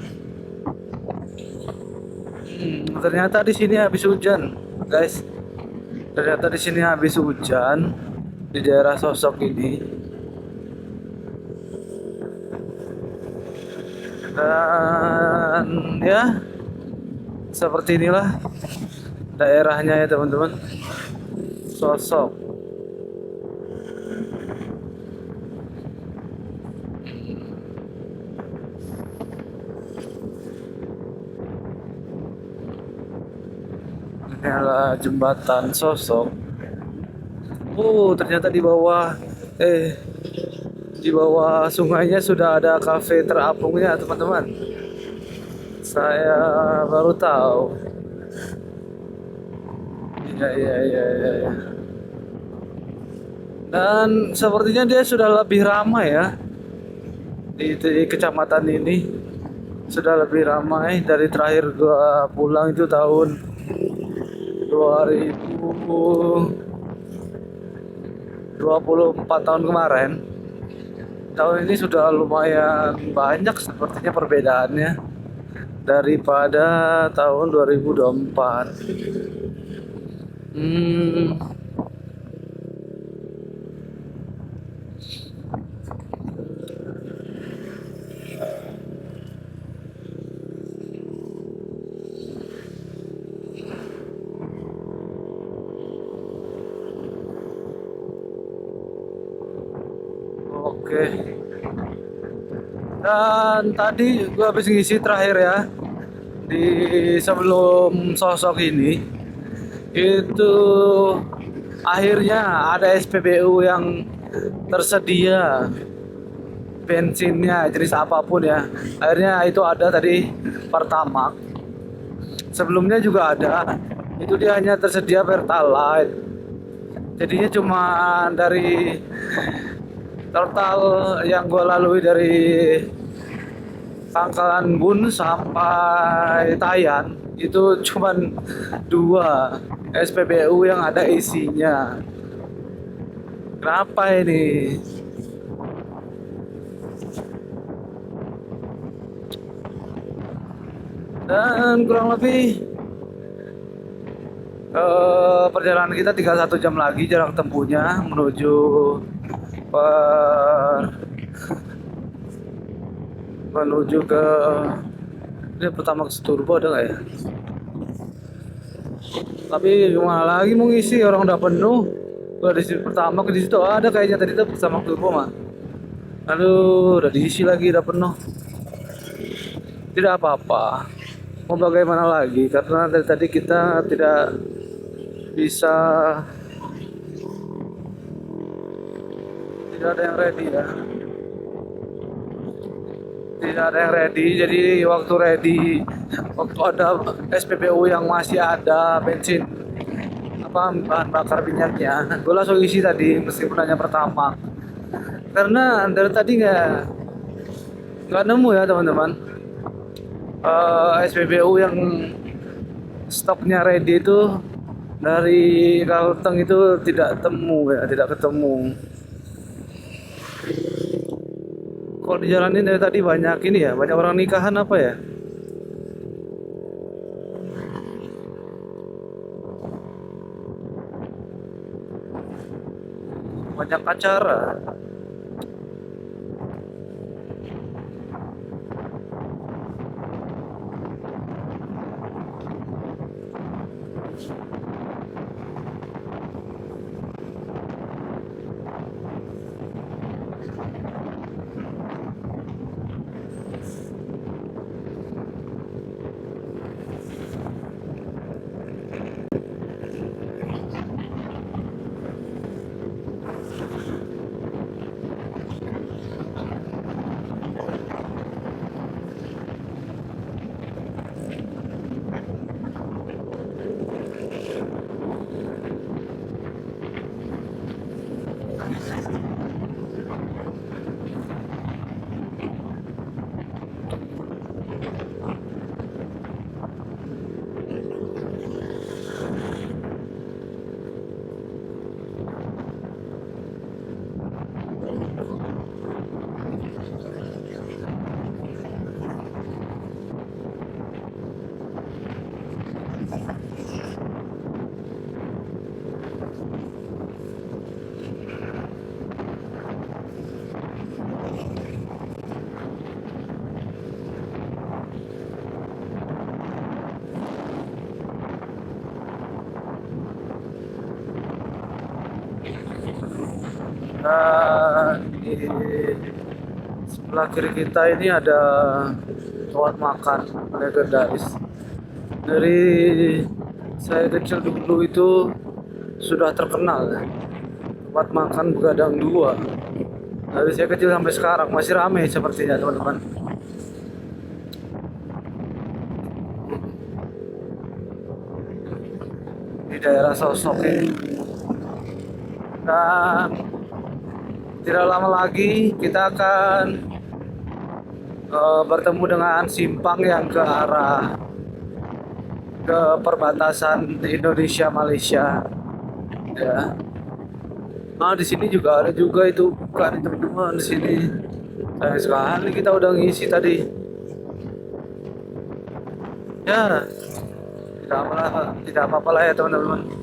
Ternyata di sini habis hujan, guys. Ternyata di sini habis hujan di daerah Sosok ini. Dan ya seperti inilah daerahnya ya teman-teman. Sosok. Ini adalah jembatan Sosok. Ternyata di bawah sungainya sudah ada kafe terapungnya teman-teman. Saya baru tahu. Iya. Dan sepertinya dia sudah lebih ramai ya di kecamatan ini. Sudah lebih ramai dari terakhir gua pulang itu tahun 2024 tahun kemarin. Tahun ini sudah lumayan banyak sepertinya perbedaannya daripada tahun 2024. Oke. Dan tadi gua habis ngisi terakhir ya di sebelum Sosok ini. Itu akhirnya ada SPBU yang tersedia bensinnya jenis apapun ya. Akhirnya itu ada tadi Pertamax. Sebelumnya juga ada. Itu dia hanya tersedia Pertalite. Jadinya cuma dari total yang gue lalui dari Pangkalan Bun sampai Tayan itu cuman 2 SPBU yang ada isinya. Kenapa ini? Dan kurang lebih perjalanan kita tinggal 1 jam lagi jarak tempuhnya menuju ke ini Pertamax Turbo ada nggak ya? Tapi gimana lagi mau ngisi, orang udah penuh. Udah di Pertamax di situ ada kayaknya tadi tuh Pertamax Turbo mah. Aduh, udah diisi lagi, udah penuh. Tidak apa-apa. Mau bagaimana lagi? Karena dari tadi kita tidak bisa, tidak ada yang ready ya. Tidak ada yang ready, jadi waktu ada SPBU yang masih ada bensin bahan bakar minyaknya, gue langsung isi tadi meskipun hanya pertama. Karena dari tadi nggak nemu ya teman-teman SPBU yang stoknya ready itu dari Kalteng itu tidak ketemu. Kalau di jalan ini dari tadi banyak ini ya, banyak orang nikahan apa ya? Banyak acara. Dan di sebelah kiri kita ini ada tempat makan legendaris. Dari saya kecil dulu itu sudah terkenal ya. Tempat makan Begadang 2. Dari saya kecil sampai sekarang masih ramai sepertinya teman-teman. Di daerah Sosok ini. Dan tidak lama lagi kita akan bertemu dengan simpang yang ke arah ke perbatasan Indonesia Malaysia. Ya. Nah di sini juga ada juga itu bukan teman-teman di sini. Sayang sekali kita udah ngisi tadi. Ya tidak apa-apa lah ya teman-teman.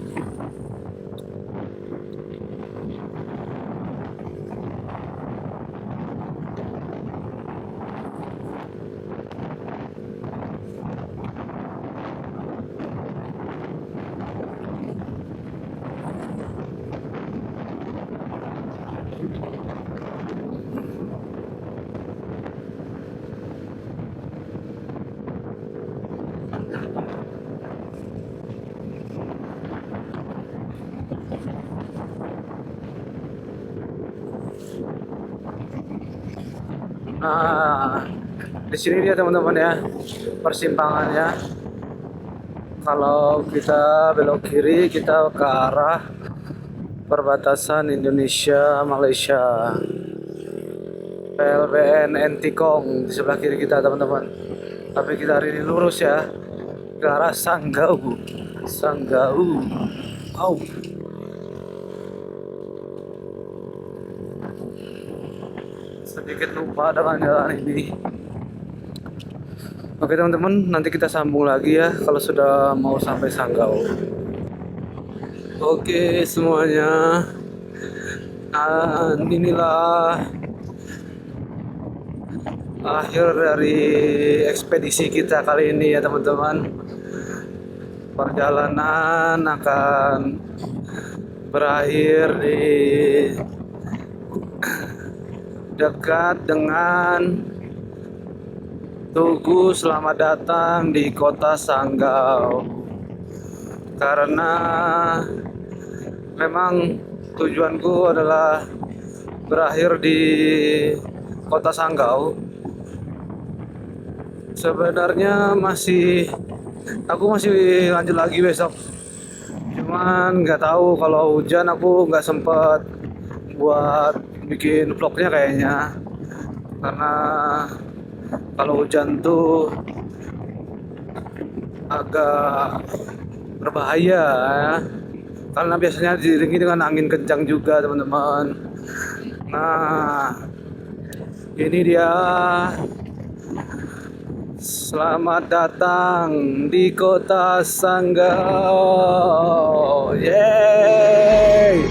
Nah, di sini dia teman-teman ya persimpangannya. Kalau kita belok kiri kita ke arah perbatasan Indonesia Malaysia. PLBN Entikong di sebelah kiri kita teman-teman. Tapi kita hari ini lurus ya ke arah Sanggau. Sanggau. Au. Sedikit lupa dengan jalan ini. Oke teman-teman, nanti kita sambung lagi ya kalau sudah mau sampai Sanggau. Oke semuanya, inilah akhir dari ekspedisi kita kali ini ya teman-teman. Perjalanan akan berakhir di dekat dengan Tugu Selamat Datang di Kota Sanggau. Karena memang tujuanku adalah berakhir di Kota Sanggau. Sebenarnya aku masih lanjut lagi besok. Cuman nggak tahu kalau hujan aku nggak sempet buat bikin vlognya kayaknya. Karena kalau hujan tuh agak berbahaya ya. Karena biasanya diiringi dengan angin kencang juga teman-teman. Nah ini dia, selamat datang di Kota Sanggau. Yeay,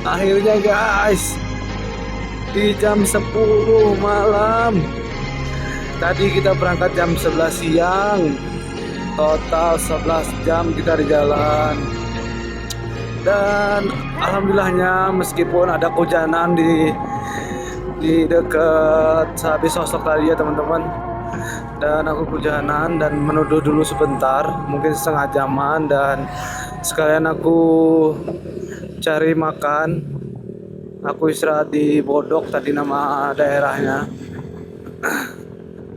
akhirnya guys di jam 10 malam. Tadi kita berangkat jam 11 siang. Total 11 jam kita di jalan. Dan alhamdulillahnya meskipun ada kehujanan di dekat habis Sosok tadi ya teman-teman. Dan aku kehujanan dan menuduh dulu sebentar, mungkin setengah jaman, dan sekalian aku cari makan. Aku istirahat di Bodok tadi nama daerahnya.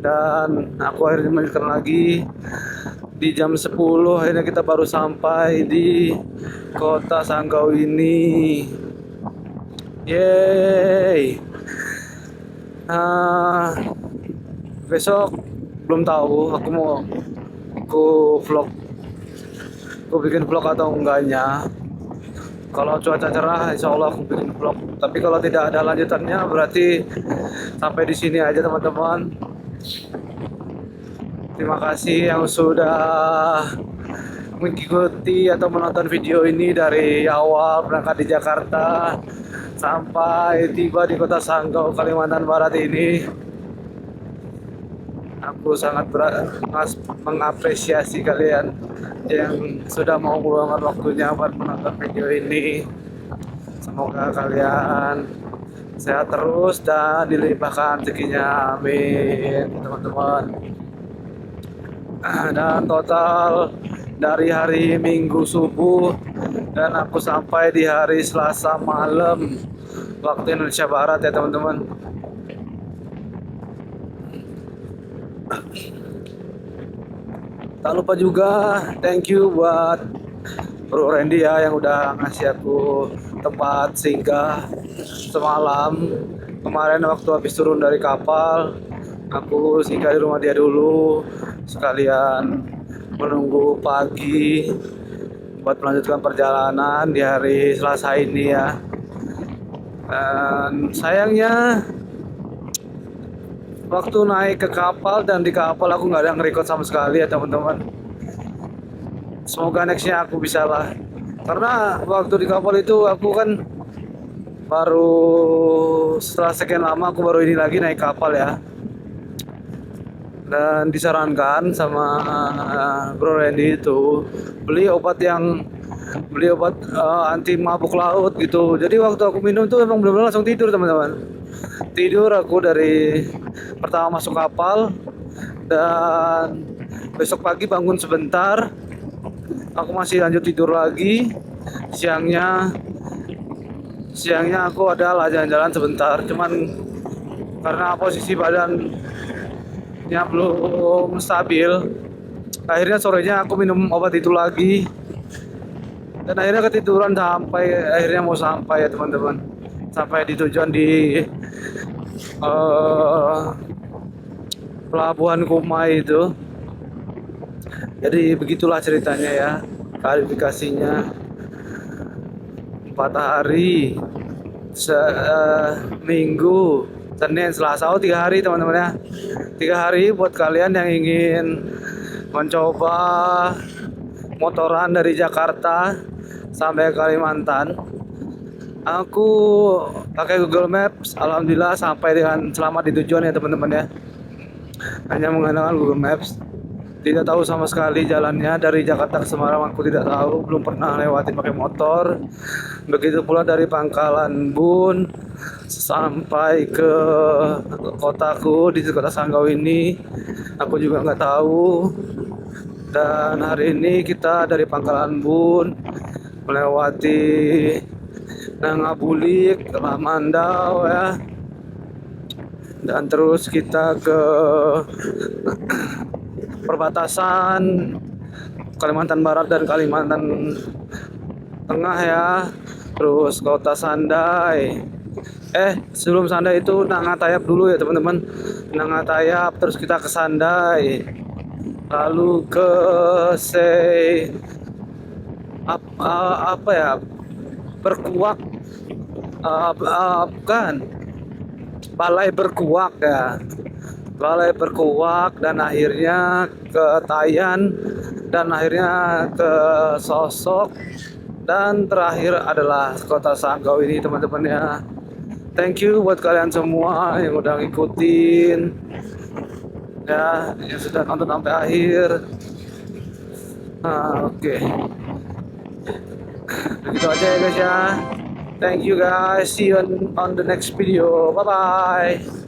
Dan aku akhirnya melanjutkan lagi di jam 10. Akhirnya kita baru sampai di Kota Sanggau ini. Yeay. Besok belum tahu aku bikin vlog atau enggaknya. Kalau cuaca cerah, insya Allah aku bikin vlog. Tapi kalau tidak ada lanjutannya, berarti sampai di sini aja teman-teman. Terima kasih yang sudah mengikuti atau menonton video ini dari awal berangkat di Jakarta sampai tiba di Kota Sanggau, Kalimantan Barat ini. Aku sangat mengapresiasi kalian yang sudah mau meluangkan waktunya buat menonton video ini. Semoga kalian sehat terus dan dilimpahkan rezekinya, amin teman-teman. Dan total dari hari Minggu subuh dan aku sampai di hari Selasa malam waktu Indonesia Barat ya teman-teman. Tak lupa juga thank you buat Bro Randy ya yang udah ngasih aku tempat singgah semalam. Kemarin waktu habis turun dari kapal, aku singgah di rumah dia dulu sekalian menunggu pagi buat melanjutkan perjalanan di hari Selasa ini ya. Dan sayangnya waktu naik ke kapal dan di kapal aku nggak ada nge-record sama sekali ya teman-teman. Semoga nextnya aku bisa lah, karena waktu di kapal itu aku kan baru setelah sekian lama aku baru ini lagi naik kapal ya. Dan disarankan sama Bro Randy itu beli obat anti mabuk laut gitu. Jadi waktu aku minum tuh emang benar-benar langsung tidur teman-teman. Tidur aku dari pertama masuk kapal dan besok pagi bangun sebentar, aku masih lanjut tidur lagi. Siangnya aku adalah jalan-jalan sebentar, cuman karena posisi badannya belum stabil, akhirnya sorenya aku minum obat itu lagi dan akhirnya ketiduran sampai akhirnya mau sampai ya teman-teman, sampai di tujuan di Pelabuhan Kumai itu. Jadi begitulah ceritanya ya, klarifikasinya. 4 hari, Minggu, Senin, Selasa, 3 hari teman-teman ya. 3 hari buat kalian yang ingin mencoba motoran dari Jakarta sampai Kalimantan. Aku pakai Google Maps, alhamdulillah sampai dengan selamat di tujuan ya teman-teman ya. Hanya menggunakan Google Maps, tidak tahu sama sekali jalannya. Dari Jakarta ke Semarang aku tidak tahu, belum pernah lewati pakai motor. Begitu pula dari Pangkalan Bun sampai ke kotaku di kota Sanggau ini, aku juga nggak tahu. Dan hari ini kita dari Pangkalan Bun melewati Nangabulik, Lamandau ya, dan terus kita ke perbatasan Kalimantan Barat dan Kalimantan Tengah ya, terus kota Sandai. Sebelum Sandai itu Nangatayap dulu ya teman-teman, Nangatayap, terus kita ke Sandai, lalu ke Berkuak, bukan, Balai Berkuak ya, Balai Berkuak, dan akhirnya ke Tayan, dan akhirnya ke Sosok, dan terakhir adalah kota Sanggau ini teman-teman ya. Thank you buat kalian semua yang udah ngikutin ya, yang sudah nonton sampai akhir. Oke. Begitu aja ya guys ya. Thank you guys, see you on the next video, bye bye.